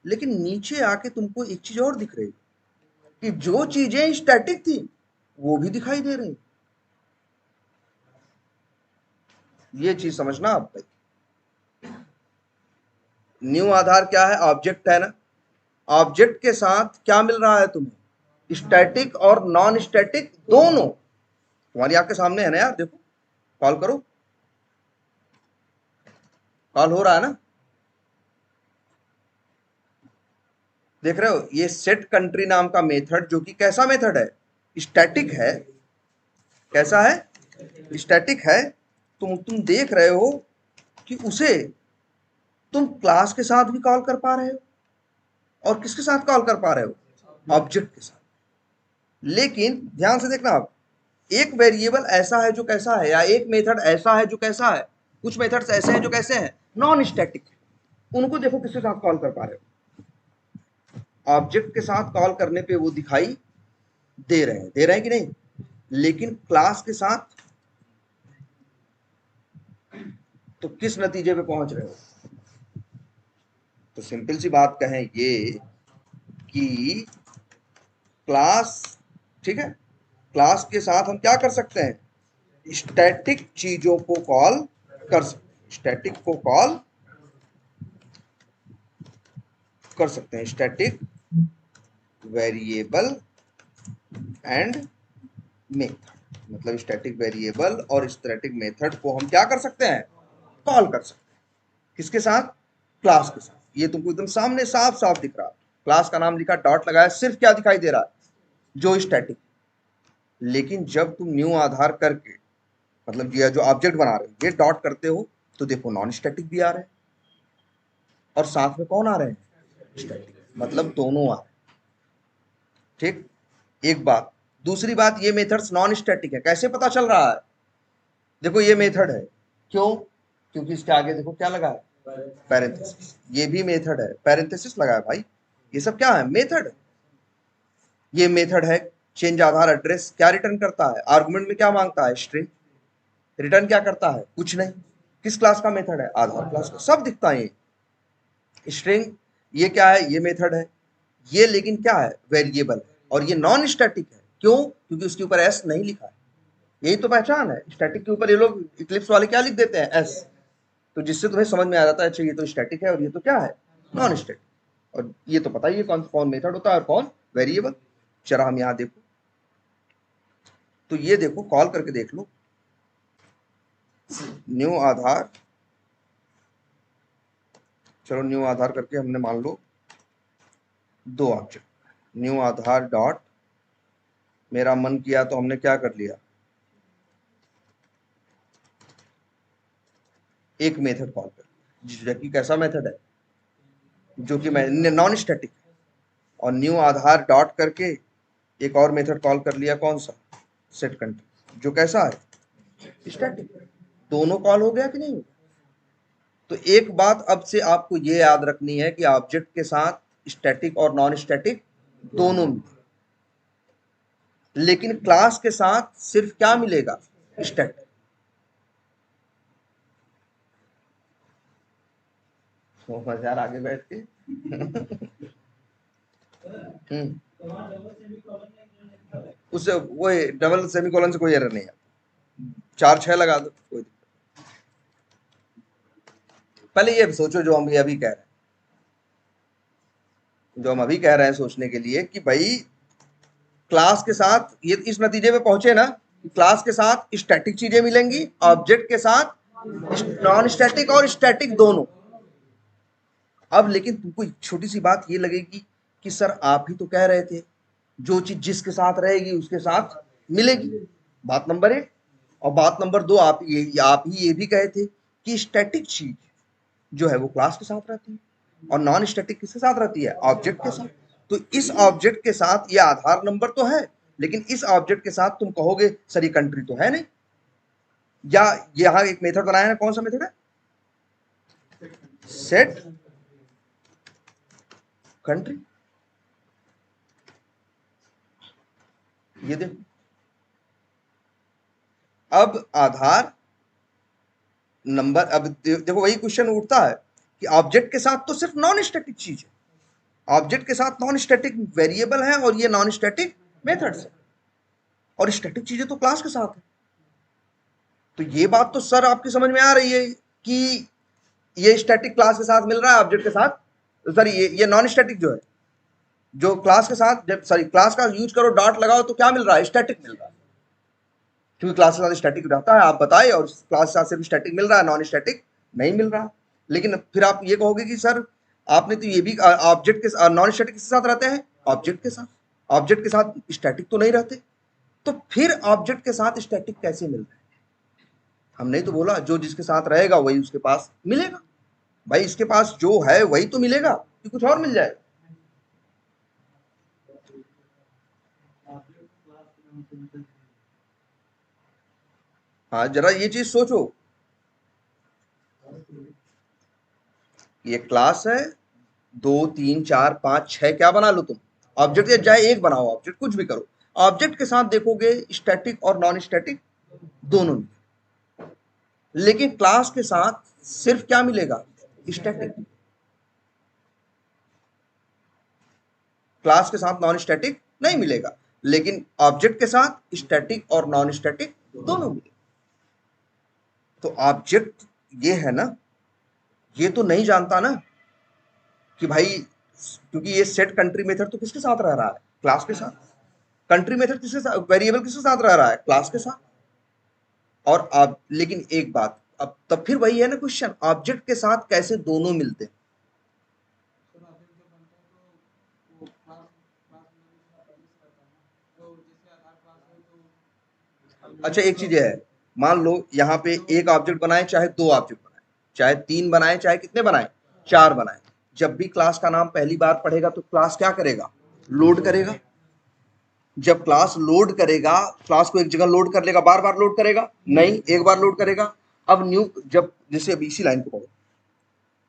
लेकिन नीचे आके तुमको एक चीज और दिख रही कि जो चीजें स्टैटिक थी वो भी दिखाई दे रही। ये चीज समझना आप भाई। न्यू आधार क्या है, ऑब्जेक्ट है ना। ऑब्जेक्ट के साथ क्या मिल रहा है तुम्हें, स्टैटिक और नॉन स्टैटिक दोनों। तुम्हारी आंख के सामने है ना यार, देखो कॉल करो, कॉल हो रहा है ना, देख रहे हो। ये सेट कंट्री नाम का मेथड जो कि कैसा मेथड है, स्टैटिक है। कैसा है, स्टैटिक है। तुम देख रहे हो कि उसे तुम क्लास के साथ भी कॉल कर पा रहे हो और किसके साथ कॉल कर पा रहे हो, ऑब्जेक्ट के साथ। लेकिन ध्यान से देखना आप, एक वेरिएबल ऐसा है जो कैसा है, या एक मेथड ऐसा है जो कैसा है, कुछ मेथड्स ऐसे हैं जो कैसे हैं, नॉन स्टैटिक। उनको देखो किसके साथ कॉल कर पा रहे हो, ऑब्जेक्ट के साथ कॉल करने पे वो दिखाई दे रहे हैं कि नहीं। लेकिन क्लास के साथ तो किस नतीजे पे पहुंच रहे हो। तो सिंपल सी बात कहें ये कि क्लास, ठीक है, क्लास के साथ हम क्या कर सकते हैं, स्टैटिक चीजों को कॉल कर सकते, स्टैटिक को कॉल कर सकते हैं, स्टैटिक वेरिएबल एंड मेथड। मतलब स्टैटिक वेरिएबल और स्टैटिक मेथड को हम क्या कर सकते हैं, कॉल कर सकते हैं। किसके साथ, क्लास के साथ। ये तुमको एकदम सामने साफ साफ दिख रहा है, क्लास का नाम लिखा, डॉट लगाया, सिर्फ क्या दिखाई दे रहा है, जो स्टैटिक। लेकिन जब तुम न्यू आधार करके, मतलब ये जो ऑब्जेक्ट बना रहे हो, ये डॉट करते हो, तो देखो नॉन स्टैटिक भी आ रहे हैं और साथ में कौन आ रहे हैं, स्टैटिक। मतलब दोनों आ रहे हैं। ठीक, एक बात। दूसरी बात, ये मेथड्स नॉन स्टैटिक है, कैसे पता चल रहा है, देखो ये मेथड है, क्यों, क्योंकि इसके आगे देखो क्या लगा है, पैरेंथेसिस। ये भी मेथड है, पैरेंथेसिस लगा है भाई। ये सब क्या है, मेथड। ये मेथड है चेंज आधार एड्रेस, क्या रिटर्न करता है, आर्गुमेंट में क्या मांगता है, स्ट्रिंग। रिटर्न क्या करता है, कुछ नहीं। किस क्लास का मेथड है, आधार क्लास का, सब दिखता है ये। स्ट्रिंग, ये क्या है, ये मेथड है। ये लेकिन क्या है, वेरिएबल है, और ये नॉन स्टैटिक है, क्यों, क्योंकि उसके ऊपर एस नहीं लिखा है। यही तो पहचान है, स्टैटिक के ऊपर ये लोग इक्लिप्स वाले क्या लिख देते हैं, एस। तो जिससे तुम्हें समझ में आ जाता है, अच्छा ये तो स्टैटिक है और ये तो क्या है, नॉन स्टैटिक। और ये तो पता ही है कौन कौन मेथड होता है और कौन वेरिएबल। चलो हम यहां देखो, तो ये देखो कॉल करके देख लो, न्यू आधार। चलो न्यू आधार करके हमने मान लो दो ऑब्जेक्ट, न्यू आधार डॉट, मेरा मन किया तो हमने क्या कर लिया, एक मेथड कॉल कर, जो कि कैसा मेथड है, जो कि मैं नॉन स्टैटिक। और न्यू आधार डॉट करके एक और मेथड कॉल कर लिया, कौन सा, सेट कंट्री, जो कैसा है, स्टैटिक। दोनों कॉल हो गया कि नहीं। तो एक बात अब से आपको ये याद रखनी है कि ऑब्जेक्ट के साथ स्टैटिक और नॉन स्टैटिक दोनों मिले, लेकिन क्लास के साथ सिर्फ क्या मिलेगा, स्टैटिक। समझ यार आगे बैठ के उससे वो डबल सेमीकोलन से कोई एरर नहीं आता, 4 6 लगा दो कोई। पहले ये सोचो जो हम अभी कह रहे हैं, जो हम अभी कह रहे हैं सोचने के लिए, कि भाई क्लास के साथ ये इस नतीजे पे पहुंचे ना, कि क्लास के साथ स्टैटिक चीजें मिलेंगी, ऑब्जेक्ट के साथ नॉन स्टैटिक और स्टैटिक दोनों। अब लेकिन तुमको एक छोटी सी बात ये लगेगी कि सर आप ही तो कह रहे थे जो चीज जिसके साथ रहेगी उसके साथ मिलेगी, बात नंबर एक। और बात नंबर दो, आप ही ये भी कहे थे कि स्टैटिक चीज जो है वो क्लास के साथ रहती है और नॉन स्टैटिक किसके साथ रहती है, ऑब्जेक्ट के साथ। तो इस ऑब्जेक्ट के साथ ये आधार नंबर तो है, लेकिन इस ऑब्जेक्ट के साथ तुम कहोगे सर ये कंट्री तो है नहीं। या यहां एक मेथड बनाया है, कौन सा मेथड है, सेट कंट्री। ये देखो, अब आधार नंबर, अब देखो वही क्वेश्चन उठता है कि ऑब्जेक्ट के साथ तो सिर्फ नॉन स्टैटिक चीज है, ऑब्जेक्ट के साथ नॉन स्टैटिक वेरिएबल है और ये नॉन स्टैटिक मेथड्स है, और स्टैटिक चीजें तो क्लास के साथ है। तो ये बात तो सर आपकी समझ में आ रही है कि ये स्टैटिक क्लास के साथ मिल रहा है, ऑब्जेक्ट के साथ, सॉरी ये नॉन स्टैटिक जो है जो क्लास के साथ जब सॉरी क्लास का यूज करो डॉट लगाओ तो क्या मिल रहा है, स्टैटिक मिल रहा है, क्योंकि क्लास के साथ स्टैटिक रहता है आप बताए, और क्लास के साथ सिर्फ स्टैटिक मिल रहा है, नॉन स्टैटिक नहीं मिल रहा। लेकिन फिर आप ये कहोगे कि सर आपने तो ये भी ऑब्जेक्ट के नॉन स्टैटिक किसके साथ रहते हैं, ऑब्जेक्ट के साथ, ऑब्जेक्ट के साथ स्टैटिक तो नहीं रहते, तो फिर ऑब्जेक्ट के साथ स्टैटिक कैसे मिल रहा है? हमने तो बोला जो जिसके साथ रहेगा वही उसके पास मिलेगा, भाई इसके पास जो है वही तो मिलेगा कि कुछ और मिल जाएगा। हाँ जरा ये चीज सोचो, ये क्लास है, 2 3 4 5 6 क्या बना लो तुम ऑब्जेक्ट, या चाहे एक बनाओ ऑब्जेक्ट, कुछ भी करो, ऑब्जेक्ट के साथ देखोगे स्टैटिक और नॉन स्टैटिक दोनों मिलेगा, लेकिन क्लास के साथ सिर्फ क्या मिलेगा, स्टैटिक। क्लास के साथ नॉन स्टैटिक नहीं मिलेगा, लेकिन ऑब्जेक्ट के साथ स्टैटिक और नॉन स्टैटिक दोनों मिलेगा। तो ऑब्जेक्ट ये है ना, ये तो नहीं जानता ना कि भाई, क्योंकि ये सेट कंट्री मेथड तो किसके साथ रह रहा है, क्लास के साथ, कंट्री मेथड किसके साथ, वेरिएबल किसके साथ रह रहा है, क्लास के साथ। और अब लेकिन एक बात, अब तब फिर वही है ना क्वेश्चन, ऑब्जेक्ट के साथ कैसे दोनों मिलते हैं। अच्छा एक चीज है, मान लो यहाँ पे एक ऑब्जेक्ट बनाए चाहे दो ऑब्जेक्ट बनाए, चाहे तीन बनाए चाहे कितने बनाए, चार बनाए, जब भी क्लास का नाम पहली बार पढ़ेगा तो क्लास क्या करेगा, लोड करेगा। जब क्लास लोड करेगा, क्लास को एक जगह लोड कर लेगा, बार बार लोड करेगा नहीं, एक बार लोड करेगा। अब न्यू, जब जैसे अब इसी लाइन को पढ़ो,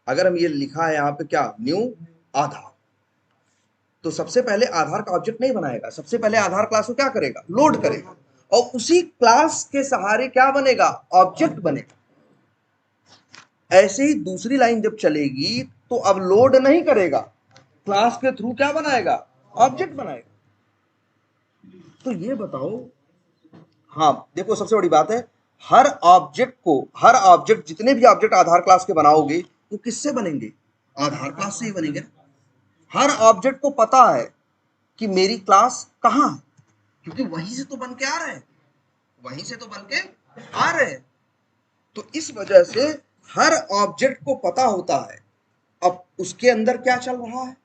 अगर हम ये लिखा है यहाँ पे क्या, न्यू आधार, तो सबसे पहले आधार का ऑब्जेक्ट नहीं बनाएगा, सबसे पहले आधार क्लास को क्या करेगा, लोड करेगा, और उसी क्लास के सहारे क्या बनेगा, ऑब्जेक्ट बनेगा। ऐसे ही दूसरी लाइन जब चलेगी तो अब लोड नहीं करेगा, क्लास के थ्रू क्या बनाएगा, ऑब्जेक्ट बनाएगा। तो ये बताओ, हाँ देखो सबसे बड़ी बात है, हर ऑब्जेक्ट जितने भी ऑब्जेक्ट आधार क्लास के बनाओगे वो किससे बनेंगे, आधार क्लास से ही बनेंगे। हर ऑब्जेक्ट को पता है कि मेरी क्लास कहाँ है, क्योंकि वहीं से तो बन के आ रहे हैं, वहीं से तो बन के आ रहे हैं। तो इस वजह से हर ऑब्जेक्ट को पता होता है अब उसके अंदर क्या चल रहा है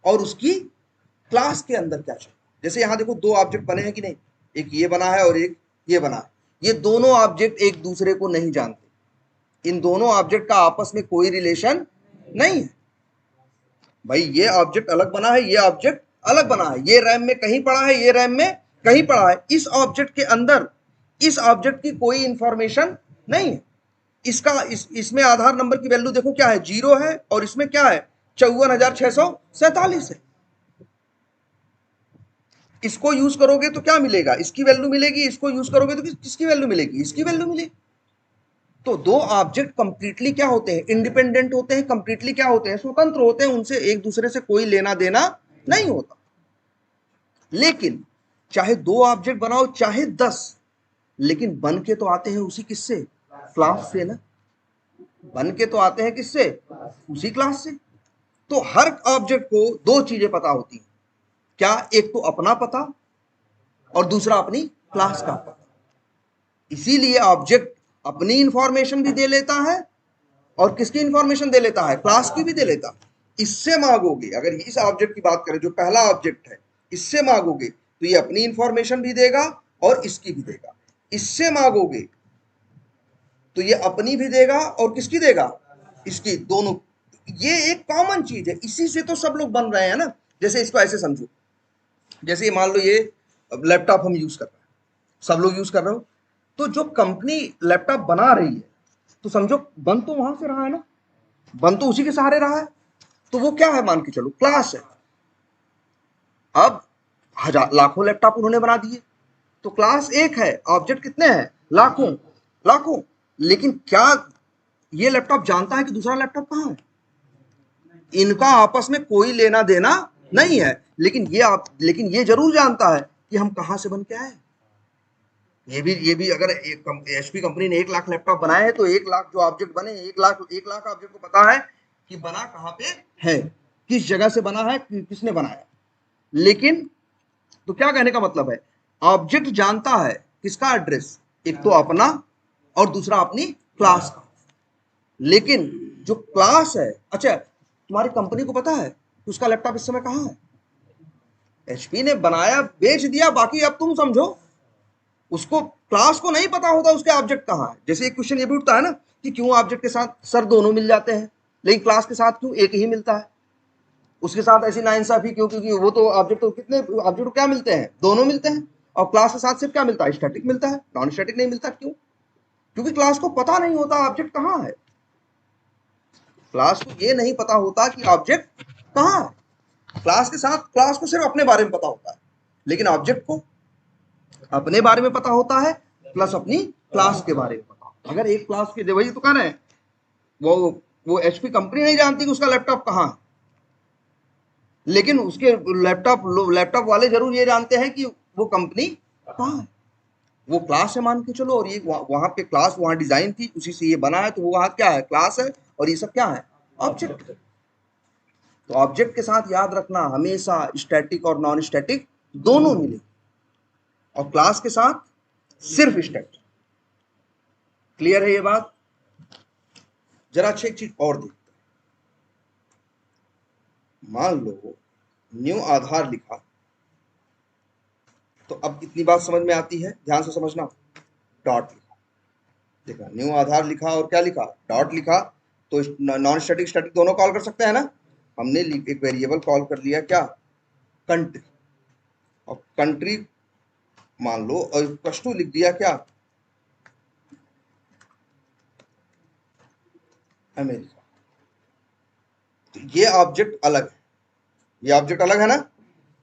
और उसकी क्लास के अंदर क्या चल रहा है। जैसे यहां देखो दो ऑब्जेक्ट बने हैं कि नहीं, एक ये बना है और एक ये बना है, ये दोनों ऑब्जेक्ट एक दूसरे को नहीं जानते, इन दोनों ऑब्जेक्ट का आपस में कोई रिलेशन नहीं है। भाई ये ऑब्जेक्ट अलग बना है, ये ऑब्जेक्ट अलग बना है, ये रैम में कहीं पड़ा है, ये रैम में कहीं पड़ा है, इस ऑब्जेक्ट के अंदर इस ऑब्जेक्ट की कोई इंफॉर्मेशन नहीं है। इसमें आधार नंबर की वैल्यू देखो क्या है, 0 है, और इसमें क्या है, 54,647 है। इसको यूज करोगे तो क्या मिलेगा, इसकी वैल्यू मिलेगी, इसको यूज करोगे तो किसकी वैल्यू मिलेगी, इसकी वैल्यू मिलेगी। तो दो ऑब्जेक्ट कंप्लीटली क्या होते हैं, इंडिपेंडेंट होते हैं, कंप्लीटली क्या होते हैं, स्वतंत्र होते हैं, उनसे एक दूसरे से कोई लेना देना नहीं होता। लेकिन चाहे दो ऑब्जेक्ट बनाओ चाहे 10, लेकिन बन के तो आते हैं उसी किससे, क्लास से ना, बन के तो आते हैं किससे, उसी क्लास से। तो हर ऑब्जेक्ट को दो चीजें पता होती हैं, क्या, एक तो अपना पता और दूसरा अपनी क्लास का पता। इसीलिए ऑब्जेक्ट अपनी इंफॉर्मेशन भी दे लेता है और किसकी इंफॉर्मेशन दे लेता है, क्लास की भी दे लेता है। इससे मांगोगे, अगर इस ऑब्जेक्ट की बात करें जो पहला ऑब्जेक्ट है, इससे मांगोगे तो ये अपनी इंफॉर्मेशन भी देगा और इसकी भी देगा, इससे मांगोगे तो ये अपनी भी देगा और किसकी देगा, इसकी, दोनों। ये एक कॉमन चीज है, इसी से तो सब लोग बन रहे हैं ना। जैसे इसको ऐसे समझो, जैसे मान लो ये लैपटॉप हम यूज कर रहे हैं, सब लोग यूज कर रहे हो, तो जो कंपनी लैपटॉप बना रही है, तो समझो बन तो वहां से रहा है ना, बन तो उसी के सहारे रहा है, तो वो क्या है, मान के चलो क्लास है। अब हजार लाखों लैपटॉप उन्होंने बना दिए, तो क्लास एक है, ऑब्जेक्ट कितने हैं, लाखों, लाखों। लेकिन क्या ये लैपटॉप जानता है कि दूसरा लैपटॉप कहाँ है, इनका आपस में कोई लेना देना नहीं है। लेकिन ये जरूर जानता है कि हम कहां से बन के आए। ये भी अगर एचपी कंपनी ने 1 लाख लैपटॉप बनाए हैं तो 1 लाख जो ऑब्जेक्ट बने, 1 लाख ऑब्जेक्ट को पता है कि बना कहां पे है, किस जगह से बना है, किसने बनाया। लेकिन तो क्या कहने का मतलब है, ऑब्जेक्ट जानता है किसका एड्रेस, एक तो अपना और दूसरा अपनी क्लास का। लेकिन जो क्लास है, अच्छा तुम्हारी कंपनी को पता है कि उसका लैपटॉप इस समय कहाँ है, एचपी ने बनाया बेच दिया, बाकी अब तुम समझो। उसको क्लास को नहीं पता होता उसके ऑब्जेक्ट कहाँ है। जैसे एक क्वेश्चन ये भी उठता है ना कि क्यों ऑब्जेक्ट के साथ सर दोनों मिल जाते हैं लेकिन क्लास के साथ क्यों एक ही मिलता है, उसके साथ ऐसी नाइंसाफी क्यों, क्योंकि वो तो ऑब्जेक्ट तो कितने ऑब्जेक्ट को क्या मिलते हैं, दोनों मिलते हैं, और क्लास के साथ सिर्फ क्या मिलता है, स्टैटिक मिलता है, नॉन स्टैटिक नहीं मिलता। क्यों? क्योंकि क्लास को पता नहीं होता ऑब्जेक्ट कहाँ है। क्लास को ये नहीं पता होता कि ऑब्जेक्ट कहाँ है। क्लास के साथ क्लास को सिर्फ अपने बारे में पता होता है, लेकिन ऑब्जेक्ट को अपने बारे में पता होता है प्लस अपनी क्लास के बारे में पता होता है। अगर एक क्लास के, वही तो कह रहे हैं, वो एचपी कंपनी नहीं जानती कि उसका लैपटॉप कहाँ है, लेकिन उसके लैपटॉप वाले जरूर ये जानते हैं कि वो कंपनी कहाँ है। वो क्लास है मान के चलो, और ये वहां पे क्लास, वहां डिजाइन थी, उसी से ये बना है, तो वो वहां क्या है, क्लास है, और ये सब क्या है, ऑब्जेक्ट। तो ऑब्जेक्ट के साथ याद रखना हमेशा स्टैटिक और नॉन स्टैटिक दोनों मिले, और क्लास के साथ सिर्फ स्टैटिक। क्लियर है ये बात? जरा अच्छी एक चीज और देखते हैं। मान लो न्यू आधार लिखा, तो अब इतनी बात समझ में आती है, ध्यान से समझना। डॉट लिखा, देखा न्यू आधार लिखा और क्या लिखा, डॉट लिखा, तो नॉन स्टैटिक स्टैटिक दोनों कॉल कर सकते हैं ना। हमने एक वेरिएबल कॉल कर लिया क्या, कंट्री, और कंट्री मान लो, और +2 लिख दिया क्या, अमेरिका। तो ये ऑब्जेक्ट अलग है, ये ऑब्जेक्ट अलग है ना,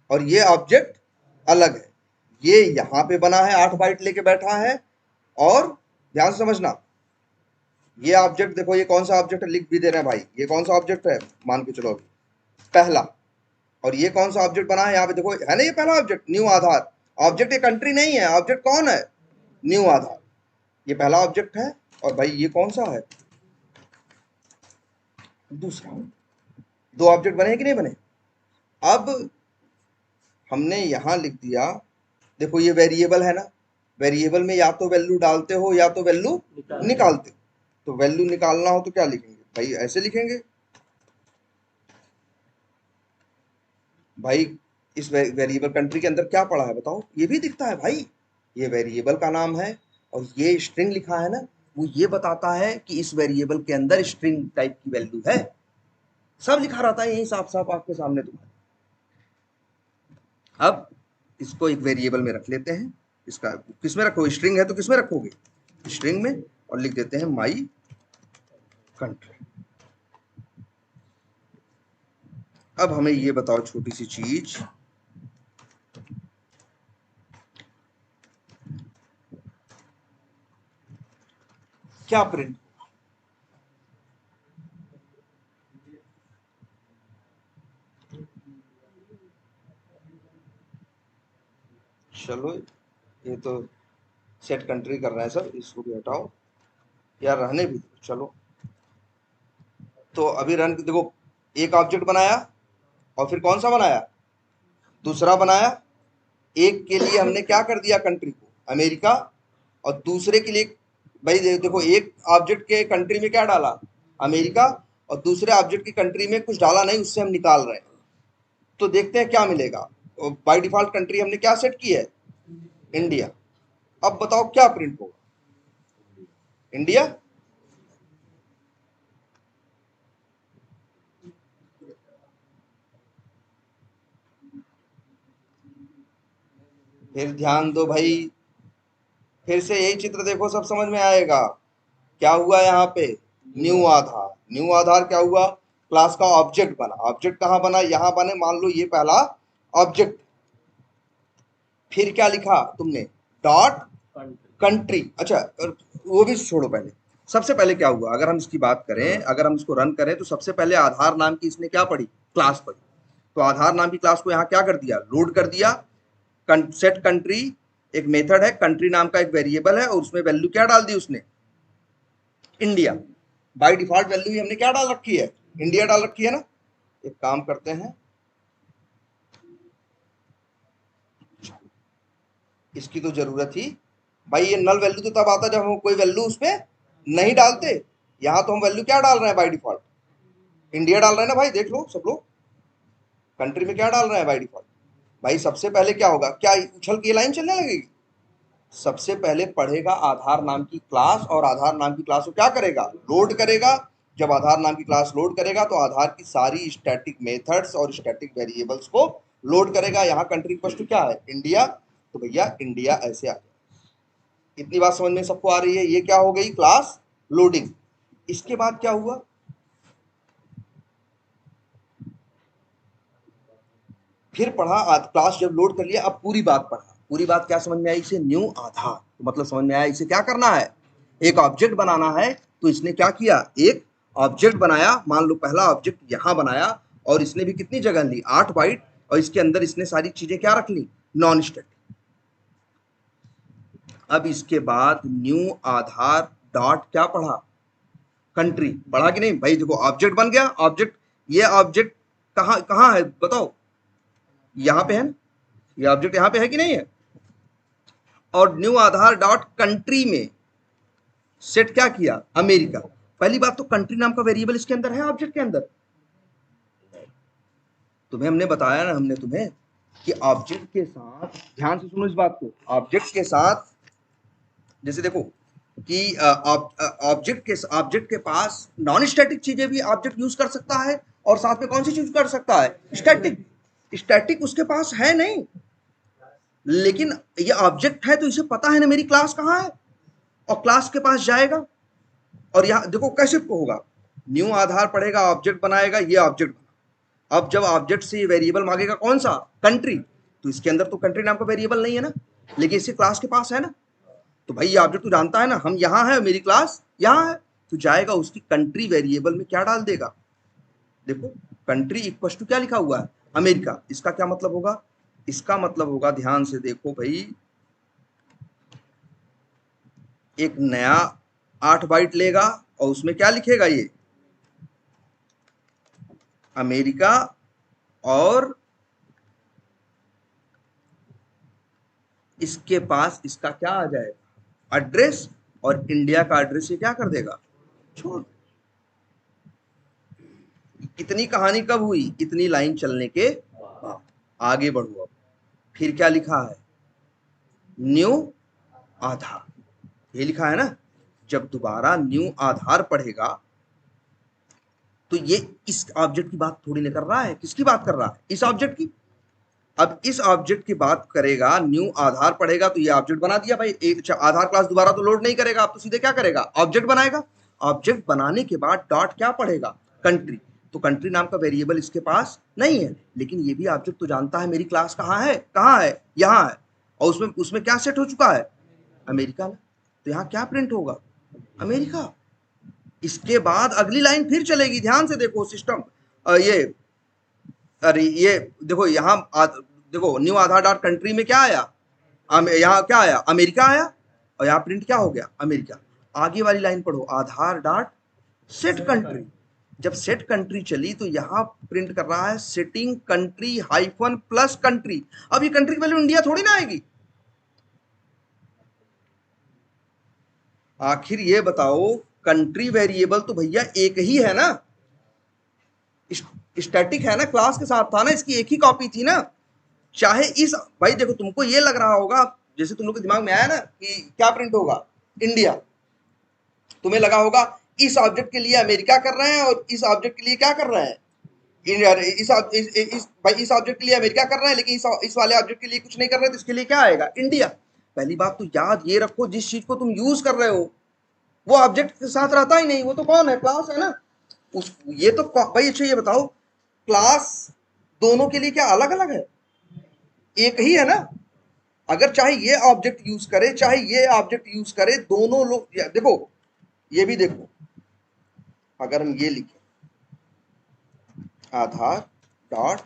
और ये ऑब्जेक्ट अलग है। ये यहां पे बना है, 8 बाइट लेके बैठा है, और ध्यान से समझना, ये ऑब्जेक्ट देखो, ये कौन सा ऑब्जेक्ट है, लिख भी दे रहे हैं भाई, ये कौन सा ऑब्जेक्ट है, मान के चलो अभी पहला। और ये कौन सा ऑब्जेक्ट बना है, यहाँ पे देखो है ना, ये पहला ऑब्जेक्ट न्यू आधार। ऑब्जेक्ट ये कंट्री नहीं है, ऑब्जेक्ट कौन है, न्यू आधार, ये पहला ऑब्जेक्ट है। और भाई ये कौन सा है, दूसरा। दो ऑब्जेक्ट बने कि नहीं बने। अब हमने यहां लिख दिया, देखो ये वेरिएबल है ना, वेरिएबल में या तो वैल्यू डालते हो या तो वैल्यू निकालते हो। तो वैल्यू निकालना हो तो क्या लिखेंगे भाई, ऐसे लिखेंगे भाई। इस वेरिएबल कंट्री के अंदर क्या पड़ा है बताओ, ये भी दिखता है भाई, ये वेरिएबल का नाम है, और ये स्ट्रिंग लिखा है ना, वो ये बताता है कि इस वेरिएबल के अंदर स्ट्रिंग टाइप की वैल्यू है। सब लिखा रहता है यही साफ साफ आपके सामने तुम्हारे। अब इसको एक वेरिएबल में रख लेते हैं, इसका किस में रखोगे, स्ट्रिंग है तो किस में रखोगे, स्ट्रिंग में, और लिख देते हैं माई कंट्री। अब हमें ये बताओ छोटी सी चीज, क्या प्रिंट, चलो ये तो सेट कंट्री कर रहे हैं सर, इसको भी हटाओ यार, रहने भी दो, चलो। तो अभी रन देखो, एक ऑब्जेक्ट बनाया, और फिर कौन सा बनाया, दूसरा बनाया। एक के लिए हमने क्या कर दिया, कंट्री को अमेरिका, और दूसरे के लिए भाई देखो, एक ऑब्जेक्ट के कंट्री में क्या डाला, अमेरिका, और दूसरे ऑब्जेक्ट की कंट्री में कुछ डाला नहीं, उससे हम निकाल रहे हैं। तो देखते हैं क्या मिलेगा। बाय डिफॉल्ट कंट्री हमने क्या सेट की है, इंडिया। अब बताओ क्या प्रिंट होगा, इंडिया। फिर ध्यान दो भाई, फिर से यही चित्र देखो, सब समझ में आएगा। क्या हुआ यहाँ पे, न्यू आधार, न्यू आधार क्या हुआ, क्लास का ऑब्जेक्ट बना। ऑब्जेक्ट कहाँ बना, यहाँ बने, मान लो ये पहला ऑब्जेक्ट। फिर क्या लिखा तुमने, डॉट कंट्री। अच्छा वो भी छोड़ो, पहले सबसे पहले क्या हुआ, अगर हम इसकी बात करें, अगर हम इसको रन करें, तो सबसे पहले आधार नाम की इसने क्या पढ़ी, क्लास पढ़ी। तो आधार नाम की क्लास को यहाँ क्या कर दिया, लोड कर दिया। सेट कंट्री एक मेथड है, कंट्री नाम का एक वेरिएबल है, और उसमें वैल्यू क्या डाल दी उसने, इंडिया। बाय डिफॉल्ट वैल्यू हमने क्या डाल रखी है, इंडिया डाल रखी है ना। एक काम करते हैं, इसकी तो जरूरत ही, भाई ये नल वैल्यू तो तब आता जब हम कोई वैल्यू उसमें नहीं डालते। यहां तो हम वैल्यू क्या डाल रहे हैं बाय डिफॉल्ट, इंडिया डाल रहे हैं ना भाई, देख लो सब लोग, कंट्री में क्या डाल रहे हैं बाय डिफॉल्ट। भाई सबसे पहले क्या होगा, क्या उछल के लाइन चलने लगेगी? सबसे पहले पढ़ेगा आधार नाम की क्लास, और आधार नाम की क्लास को क्या करेगा, लोड करेगा। जब आधार नाम की क्लास लोड करेगा तो आधार की सारी स्टैटिक मेथड्स और स्टैटिक वेरिएबल्स को लोड करेगा। यहाँ कंट्री इक्वल टू क्या है, इंडिया, तो भैया इंडिया ऐसे आ जाए। इतनी बात समझ में सबको आ रही है? ये क्या हो गई, क्लास लोडिंग। इसके बाद क्या हुआ, फिर पढ़ा क्लास जब लोड कर लिया, अब पूरी बात पढ़ा। पूरी बात क्या समझ में आई इसे, न्यू आधार, तो मतलब समझ में आया इसे क्या करना है, एक ऑब्जेक्ट बनाना है। तो इसने क्या किया, एक ऑब्जेक्ट बनाया। मान लो पहला ऑब्जेक्ट यहां बनाया, और इसने भी कितनी जगह ली, 8 बाइट, और इसके अंदर इसने सारी चीजें क्या रख ली, नॉन स्टैटिक। अब इसके बाद न्यू आधार डॉट क्या पढ़ा, कंट्री पढ़ा कि नहीं भाई? देखो ऑब्जेक्ट बन गया, ऑब्जेक्ट, ये ऑब्जेक्ट कहाँ कहाँ है बताओ, यहाँ पे है ना, ये ऑब्जेक्ट यहाँ पे है कि नहीं है? और न्यू आधार डॉट कंट्री में सेट क्या किया, अमेरिका। पहली बात तो कंट्री नाम का वेरिएबल इसके अंदर है, ऑब्जेक्ट के अंदर। तुम्हें हमने बताया ना, हमने तुम्हें कि ऑब्जेक्ट के साथ, ध्यान से सुनो इस बात को, ऑब्जेक्ट के साथ जैसे देखो कि ऑब्जेक्ट के पास नॉन स्टैटिक चीजें भी ऑब्जेक्ट यूज कर सकता है, और साथ में कौन सी चीज कर सकता है, स्टैटिक। स्टैटिक उसके पास है नहीं, लेकिन ये ऑब्जेक्ट है तो इसे पता है ना मेरी क्लास कहाँ है, और क्लास के पास जाएगा। और यहाँ देखो कैसे होगा, न्यू आधार पढ़ेगा, ऑब्जेक्ट बनाएगा, ये ऑब्जेक्ट बना। अब जब ऑब्जेक्ट से ये वेरिएबल मांगेगा कौन सा, कंट्री, तो इसके अंदर तो कंट्री नाम का वेरिएबल नहीं है ना, लेकिन इसे क्लास के पास है ना। तो भाई ये ऑब्जेक्ट तो जानता है ना, हम यहाँ है, मेरी क्लास यहाँ है, तो जाएगा उसकी कंट्री वेरिएबल में क्या डाल देगा, देखो कंट्री इक्वल टू क्या लिखा हुआ है, अमेरिका। इसका क्या मतलब होगा, इसका मतलब होगा, ध्यान से देखो भाई, एक नया 8 बाइट लेगा, और उसमें क्या लिखेगा, ये अमेरिका, और इसके पास इसका क्या आ जाएगा, एड्रेस, और इंडिया का एड्रेस ये क्या कर देगा, छोड़। इतनी कहानी कब हुई, इतनी लाइन चलने के बाद। आगे बढ़ो अब, फिर क्या लिखा है, न्यू आधार, ये लिखा है ना। जब दोबारा न्यू आधार पढ़ेगा, तो ये इस ऑब्जेक्ट की बात थोड़ी ना कर रहा है, किसकी बात कर रहा है, इस ऑब्जेक्ट की। अब इस ऑब्जेक्ट की बात करेगा, न्यू आधार पढ़ेगा, तो ये ऑब्जेक्ट बना दिया भाई। एक आधार क्लास दोबारा तो लोड नहीं करेगा, आप तो सीधे क्या करेगा, ऑब्जेक्ट बनाएगा। ऑब्जेक्ट बनाने के बाद डॉट क्या पढ़ेगा, कंट्री। तो कंट्री नाम का वेरिएबल इसके पास नहीं है, लेकिन ये भी ऑब्जेक्ट तो जानता है मेरी क्लास कहाँ है, यहाँ है, और उसमें उसमें क्या सेट हो चुका है, अमेरिका में। तो यहाँ क्या प्रिंट होगा, अमेरिका। इसके बाद अगली लाइन फिर चलेगी, ध्यान से देखो सिस्टम, ये, अरे ये देखो यहाँ देखो न्यू आधार डॉट कंट्री में क्या आया, यहाँ क्या आया, अमेरिका आया, और यहाँ प्रिंट क्या हो गया, अमेरिका। आगे वाली लाइन पढ़ो, आधार डॉट सेट कंट्री। जब सेट कंट्री चली तो यहाँ प्रिंट कर रहा है setting country hyphen plus country. अब ये कंट्री की वैल्यू इंडिया थोड़ी ना आएगी। आखिर ये बताओ, कंट्री वेरिएबल तो भैया एक ही है ना, स्टैटिक है ना, क्लास के साथ था ना, इसकी एक ही कॉपी थी ना। चाहे इस, भाई देखो तुमको ये लग रहा होगा, जैसे तुम लोग के दिमाग में आया ना कि क्या प्रिंट होगा, इंडिया, तुम्हें लगा होगा इस ऑब्जेक्ट के लिए अमेरिका कर रहे हैं, और इस ऑब्जेक्ट के लिए क्या कर रहे हैं, इंडिया। भाई इस ऑब्जेक्ट के लिए अमेरिका कर रहे हैं, लेकिन इस वाले ऑब्जेक्ट के लिए कुछ नहीं कर रहे, तो इसके लिए क्या आएगा, इंडिया। पहली बात तो याद ये रखो, जिस चीज को तुम यूज कर रहे हो वो ऑब्जेक्ट के साथ रहता ही नहीं, वो तो कौन है, क्लास है ना। उस ये तो भाई, अच्छा ये बताओ, क्लास दोनों के लिए क्या अलग अलग है, एक ही है ना। अगर चाहे ये ऑब्जेक्ट यूज करे, चाहे ये ऑब्जेक्ट यूज करे, दोनों लोग देखो, ये भी देखो, अगर हम ये लिखें, Aadhaar dot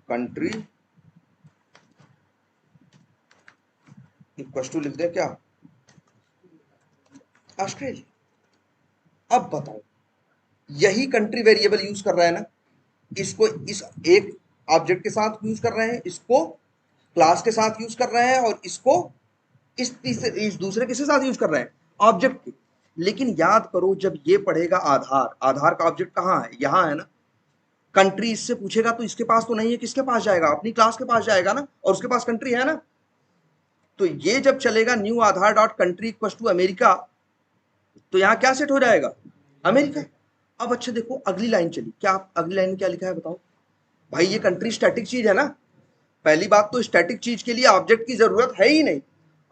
country equal to लिख दे क्या, ऑस्ट्रेलिया। अब बताओ, यही कंट्री वेरिएबल यूज कर रहा है ना, इसको इस एक ऑब्जेक्ट के साथ यूज कर रहे हैं, इसको क्लास के साथ यूज कर रहे हैं, और इसको इस दूसरे किसके साथ यूज कर रहे हैं, ऑब्जेक्ट के। लेकिन याद करो जब ये पढ़ेगा आधार, आधार का ऑब्जेक्ट कहाँ है, यहाँ है ना। कंट्री इससे पूछेगा तो इसके पास तो नहीं है, किसके पास जाएगा, अपनी क्लास के पास जाएगा ना, और उसके पास कंट्री है ना। तो ये जब चलेगा new Aadhaar dot country equal to America, तो यहाँ क्या सेट हो जाएगा, अमेरिका। अब अच्छा देखो अगली लाइन चली, क्या अगली लाइन में क्या लिखा है बताओ भाई। ये कंट्री स्टैटिक चीज है ना। पहली बात तो स्टैटिक चीज के लिए ऑब्जेक्ट की जरूरत है ही नहीं।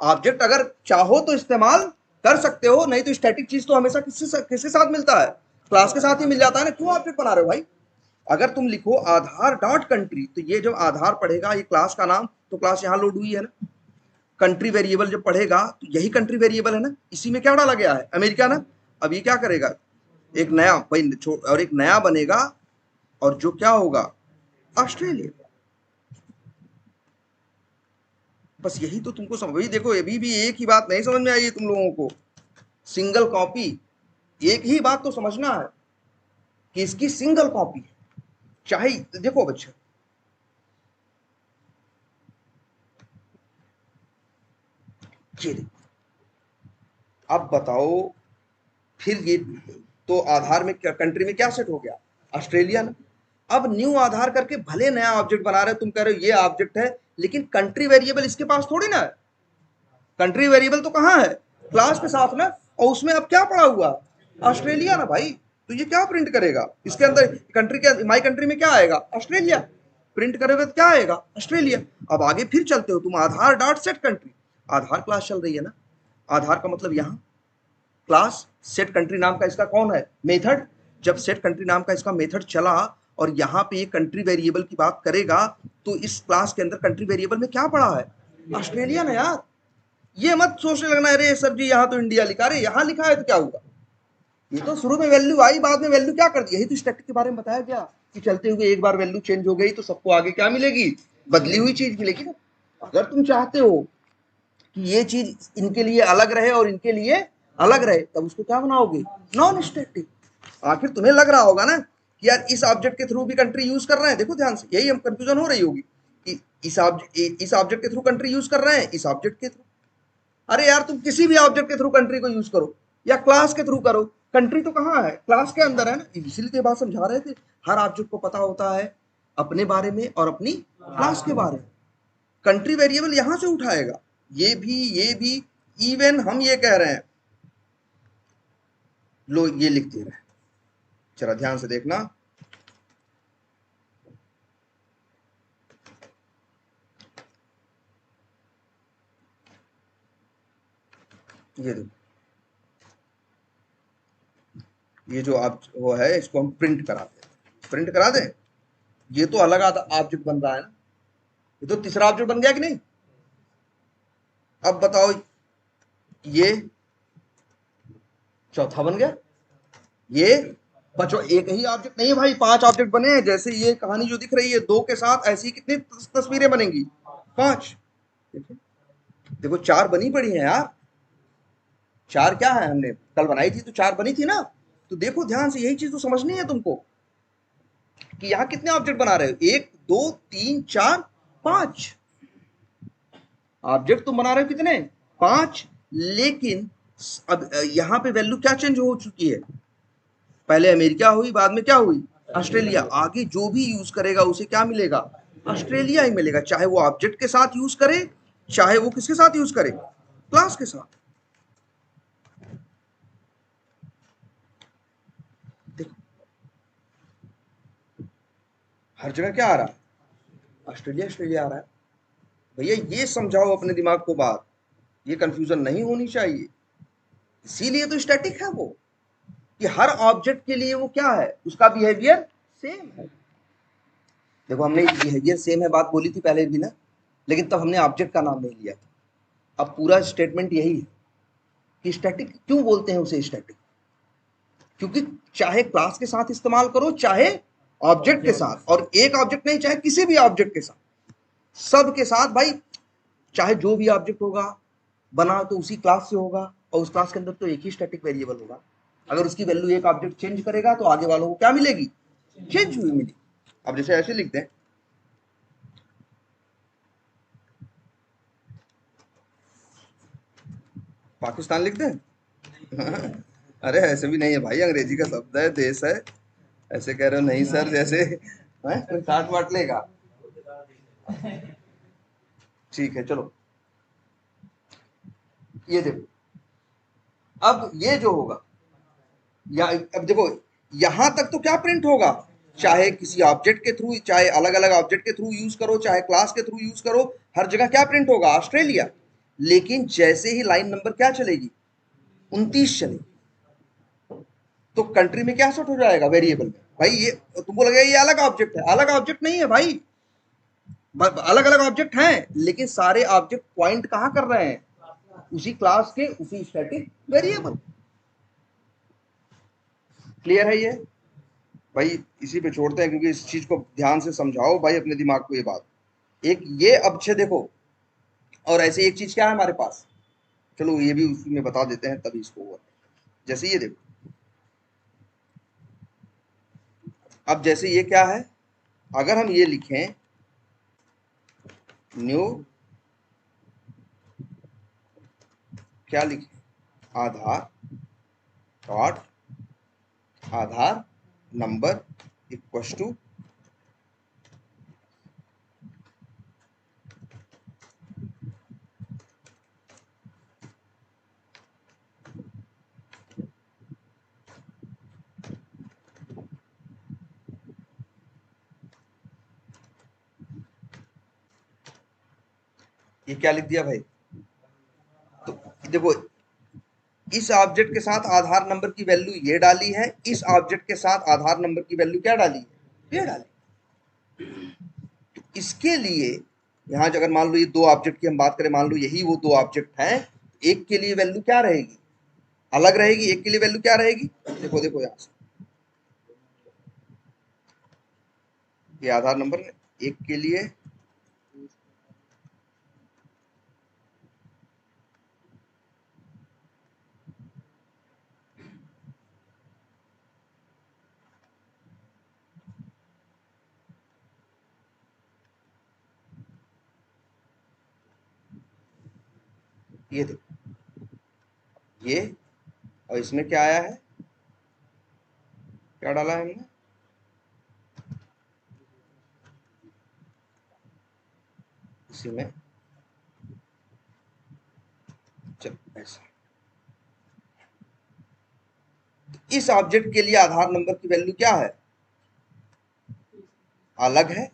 ऑब्जेक्ट अगर चाहो तो इस्तेमाल कर सकते हो, नहीं तो स्टैटिक चीज तो हमेशा किसके साथ मिलता है, क्लास के साथ ही मिल जाता है ना। क्यों ऑब्जेक्ट बना रहे हो भाई। अगर तुम लिखो आधार डॉट कंट्री, तो ये जब आधार पढ़ेगा ये क्लास का नाम, तो क्लास यहाँ लोड हुई है ना। कंट्री वेरिएबल जब पढ़ेगा तो यही कंट्री वेरिएबल है ना, इसी में क्या डाला गया है, अमेरिका ना। अब ये क्या करेगा, एक नया भाई और एक नया बनेगा, और जो क्या होगा, ऑस्ट्रेलिया। बस यही तो तुमको समझ, वही देखो अभी भी एक ही बात नहीं समझ में आई है तुम लोगों को। सिंगल कॉपी, एक ही बात तो समझना है कि इसकी सिंगल कॉपी है। चाहे देखो बच्चा, ये देखो, अब बताओ फिर ये, तो आधार में कंट्री में क्या सेट हो गया, ऑस्ट्रेलिया ना। अब न्यू आधार करके भले नया ऑब्जेक्ट बना रहे हो, तुम कह रहे हो ये ऑब्जेक्ट है, लेकिन कंट्री वेरिएबल इसके पास थोड़ी ना है। कंट्री वेरिएबल तो कहाँ है, क्लास के साथ ना। और उसमें अब क्या पड़ा हुआ, ऑस्ट्रेलिया ना भाई। तो ये क्या प्रिंट करेगा इसके अंदर, कंट्री के माई कंट्री में क्या आएगा, ऑस्ट्रेलिया। प्रिंट करोगे तो क्या आएगा, ऑस्ट्रेलिया। अब आगे फिर चलते हो तुम, आधार डॉट सेट कंट्री, आधार क्लास चल रही है ना। आधार का मतलब यहाँ क्लास, सेट कंट्री नाम का इसका कौन है, मेथड। जब सेट कंट्री नाम का इसका मेथड चला, और यहाँ पे ये कंट्री वेरिएबल की बात करेगा, तो इस क्लास के अंदर कंट्री वेरिएबल में क्या पड़ा है, ऑस्ट्रेलिया ना यार। ये मत सोचने लगना अरे सर जी यहाँ तो इंडिया लिखा, अरे यहाँ लिखा है तो क्या हुआ। ये तो शुरू में वैल्यू आई, बाद में वैल्यू क्या कर दी, यही तो स्टैटिक के बारे में बताया गया कि चलते हुए एक बार वैल्यू चेंज हो गई तो सबको आगे क्या मिलेगी, बदली हुई चीज मिलेगी ना। अगर तुम चाहते हो कि ये चीज इनके लिए अलग रहे और इनके लिए अलग रहे, तब उसको क्या बनाओगे, नॉन स्टैटिक। आखिर तुम्हें लग रहा होगा ना कि यार इस ऑब्जेक्ट के थ्रू भी कंट्री यूज कर रहे हैं, देखो ध्यान से, यही हम कंफ्यूजन हो रही होगी कि इस ऑब्जेक्ट के थ्रू कंट्री यूज कर रहे हैं, इस ऑब्जेक्ट के थ्रू। अरे यार तुम किसी भी ऑब्जेक्ट के थ्रू कंट्री को यूज करो या क्लास के थ्रू करो, कंट्री तो कहाँ है, क्लास के अंदर है ना। इसीलिए तो बात समझा रहे थे, हर ऑब्जेक्ट को पता होता है अपने बारे में और अपनी क्लास के बारे में। कंट्री वेरिएबल यहां से उठाएगा, ये भी इवन हम ये कह रहे हैं, लो ये लिख दे रहे हैं, जरा ध्यान से देखना। ये देखो, ये जो आप वो है इसको हम प्रिंट करा दें, प्रिंट करा दें। ये तो अलग ऑब्जेक्ट बन रहा है ना, ये तो तीसरा ऑब्जेक्ट बन गया कि नहीं। अब बताओ ये चौथा बन गया, ये बच्चों एक ही ऑब्जेक्ट नहीं है भाई, 5 ऑब्जेक्ट बने हैं। जैसे ये कहानी जो दिख रही है 2 के साथ, ऐसी कितनी तस्वीरें बनेंगी, 5। देखो 4 बनी पड़ी हैं यार, 4 क्या है, हमने कल बनाई थी तो 4 बनी थी ना। तो देखो ध्यान से, यही चीज तो समझनी है तुमको कि यहाँ कितने ऑब्जेक्ट बना रहे हो, 1 2 3 4 5 ऑब्जेक्ट तुम बना रहे हो, कितने, 5। लेकिन अब यहाँ पे वैल्यू क्या चेंज हो चुकी है, पहले अमेरिका हुई, बाद में क्या हुई, ऑस्ट्रेलिया। आगे जो भी यूज करेगा उसे क्या मिलेगा, ऑस्ट्रेलिया ही मिलेगा, चाहे वो ऑब्जेक्ट के साथ यूज करे, चाहे वो किसके साथ यूज करे, क्लास के साथ। देखो हर जगह क्या आ रहा है, ऑस्ट्रेलिया ऑस्ट्रेलिया आ रहा है। भैया ये समझाओ अपने दिमाग को बात, ये कंफ्यूजन नहीं होनी चाहिए। इसीलिए तो स्टैटिक है वो, कि हर ऑब्जेक्ट के लिए वो क्या है, उसका बिहेवियर सेम है। देखो हमने बिहेवियर सेम है बात बोली थी पहले भी ना, लेकिन तब हमने ऑब्जेक्ट का नाम नहीं लिया था। अब पूरा स्टेटमेंट यही है कि स्टैटिक क्यों बोलते हैं उसे स्टैटिक, क्योंकि चाहे क्लास के साथ इस्तेमाल करो, चाहे ऑब्जेक्ट के साथ, और एक ऑब्जेक्ट नहीं, चाहे किसी भी ऑब्जेक्ट के साथ, सब के साथ भाई, चाहे जो भी ऑब्जेक्ट होगा बना तो उसी क्लास से होगा, और उस क्लास के अंदर तो एक ही स्टैटिक वेरिएबल होगा। अगर उसकी वैल्यू एक ऑब्जेक्ट चेंज करेगा तो आगे वालों को क्या मिलेगी, चेंज हुई मिलेगी। अब जैसे ऐसे लिख दें, पाकिस्तान लिख दें। अरे ऐसे भी नहीं है भाई, अंग्रेजी का शब्द है, देश है। ऐसे कह रहे हो नहीं सर, जैसे हैं कोई काट वाट लेगा। ठीक है चलो, ये देखो, अब ये जो होगा, या अब देखो, यहां तक तो क्या प्रिंट होगा, चाहे किसी ऑब्जेक्ट के थ्रू, चाहे अलग अलग ऑब्जेक्ट के थ्रू यूज करो, चाहे क्लास के थ्रू यूज करो, हर जगह क्या प्रिंट होगा, ऑस्ट्रेलिया। लेकिन जैसे ही लाइन नंबर क्या चलेगी, 29 चलेगी, तो कंट्री में क्या सेट हो जाएगा, वेरिएबल में। भाई ये तुमको लगेगा ये अलग ऑब्जेक्ट है, अलग ऑब्जेक्ट नहीं है भाई, अलग अलग ऑब्जेक्ट हैं, लेकिन सारे ऑब्जेक्ट पॉइंट कहां कर रहे हैं, उसी क्लास के उसी स्टैटिक वेरिएबल। क्लियर है ये भाई? इसी पे छोड़ते हैं, क्योंकि इस चीज को ध्यान से समझाओ भाई अपने दिमाग को ये बात। एक ये अब छे देखो, और ऐसे एक चीज क्या है हमारे पास, चलो ये भी उसी में बता देते हैं तभी इसको हुआ। जैसे ये देखो, अब जैसे ये क्या है, अगर हम ये लिखें न्यू, क्या लिखें, Aadhaar dot Aadhaar number equal to, ये क्या लिख दिया भाई, तो देखो इस ऑब्जेक्ट के साथ आधार नंबर की वैल्यू ये डाली है, इस ऑब्जेक्ट के साथ आधार नंबर की वैल्यू क्या डाली है, ये डाली। तो इसके लिए यहां अगर मान लो ये दो ऑब्जेक्ट की हम बात करें, मान लो यही वो दो ऑब्जेक्ट हैं, एक के लिए वैल्यू क्या रहेगी, अलग रहेगी, एक के लिए वैल्यू क्या रहेगी, देखो देखो यहां से ये आधार नंबर, एक के लिए ये देखो ये, और इसमें क्या आया है, क्या डाला है हमने, इसी में, चलो ऐसा, इस ऑब्जेक्ट के लिए आधार नंबर की वैल्यू क्या है, अलग है,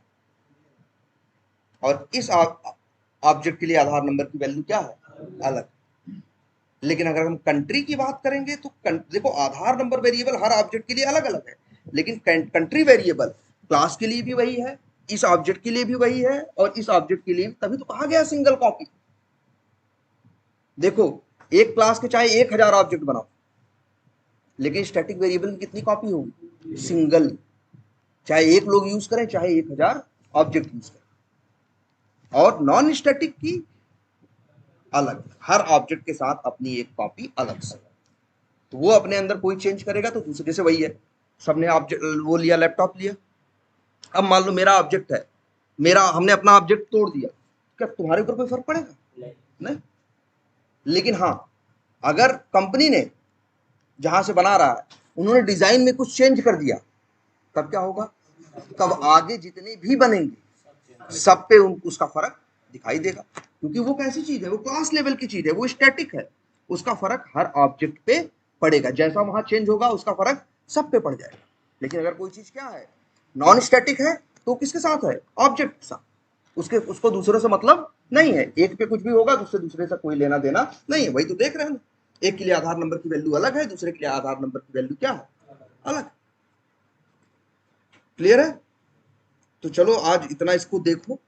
और इस ऑब्जेक्ट के लिए आधार नंबर की वैल्यू क्या है, अलग। लेकिन अगर हम कंट्री की बात करेंगे तो देखो आधार नंबर वेरिएबल हर ऑब्जेक्ट के लिए अलग अलग है, लेकिन कंट्री वेरिएबल क्लास के लिए भी वही है, इस ऑब्जेक्ट के लिए भी वही है, और इस ऑब्जेक्ट के लिए, तभी तो कहा गया सिंगल कॉपी। देखो एक क्लास के चाहे 1000 ऑब्जेक्ट बनाओ, लेकिन स्टैटिक वेरिएबल की कितनी कॉपी होगी, सिंगल। चाहे एक लोग यूज करें, चाहे 1000 ऑब्जेक्ट यूज करें। और नॉन स्टैटिक की अलग, हर ऑब्जेक्ट के साथ अपनी एक कॉपी अलग से, तो वो अपने अंदर कोई चेंज करेगा तो दूसरे, जैसे वही है, सबने ऑब्जेक्ट वो लिया, लैपटॉप लिया, अब मान लो मेरा ऑब्जेक्ट है, मेरा, हमने अपना ऑब्जेक्ट तोड़ दिया, क्या तुम्हारे ऊपर कोई फर्क पड़ेगा, नहीं। लेकिन हाँ, अगर कंपनी ने जहां से बना रहा है उन्होंने डिजाइन में कुछ चेंज कर दिया, तब क्या होगा, तब आगे जितने भी बनेंगे सब पे उसका फर्क दिखाई देगा, क्योंकि वो कैसी चीज है, वो क्लास लेवल की चीज है, वो स्टैटिक है, उसका फर्क हर ऑब्जेक्ट पे पड़ेगा, जैसा वहां चेंज होगा उसका फर्क सब पे पड़ जाएगा। लेकिन अगर कोई चीज क्या है, नॉन स्टैटिक है, तो किसके साथ है, ऑब्जेक्ट के साथ, उसके उसको दूसरे से मतलब नहीं है, एक पे कुछ भी होगा तो उससे दूसरे से कोई लेना देना नहीं है। वही तो देख रहे हैं ना, एक के लिए आधार नंबर की वैल्यू अलग है, दूसरे के लिए आधार नंबर की वैल्यू क्या है, अलग। क्लियर है? तो चलो आज इतना इसको देखो,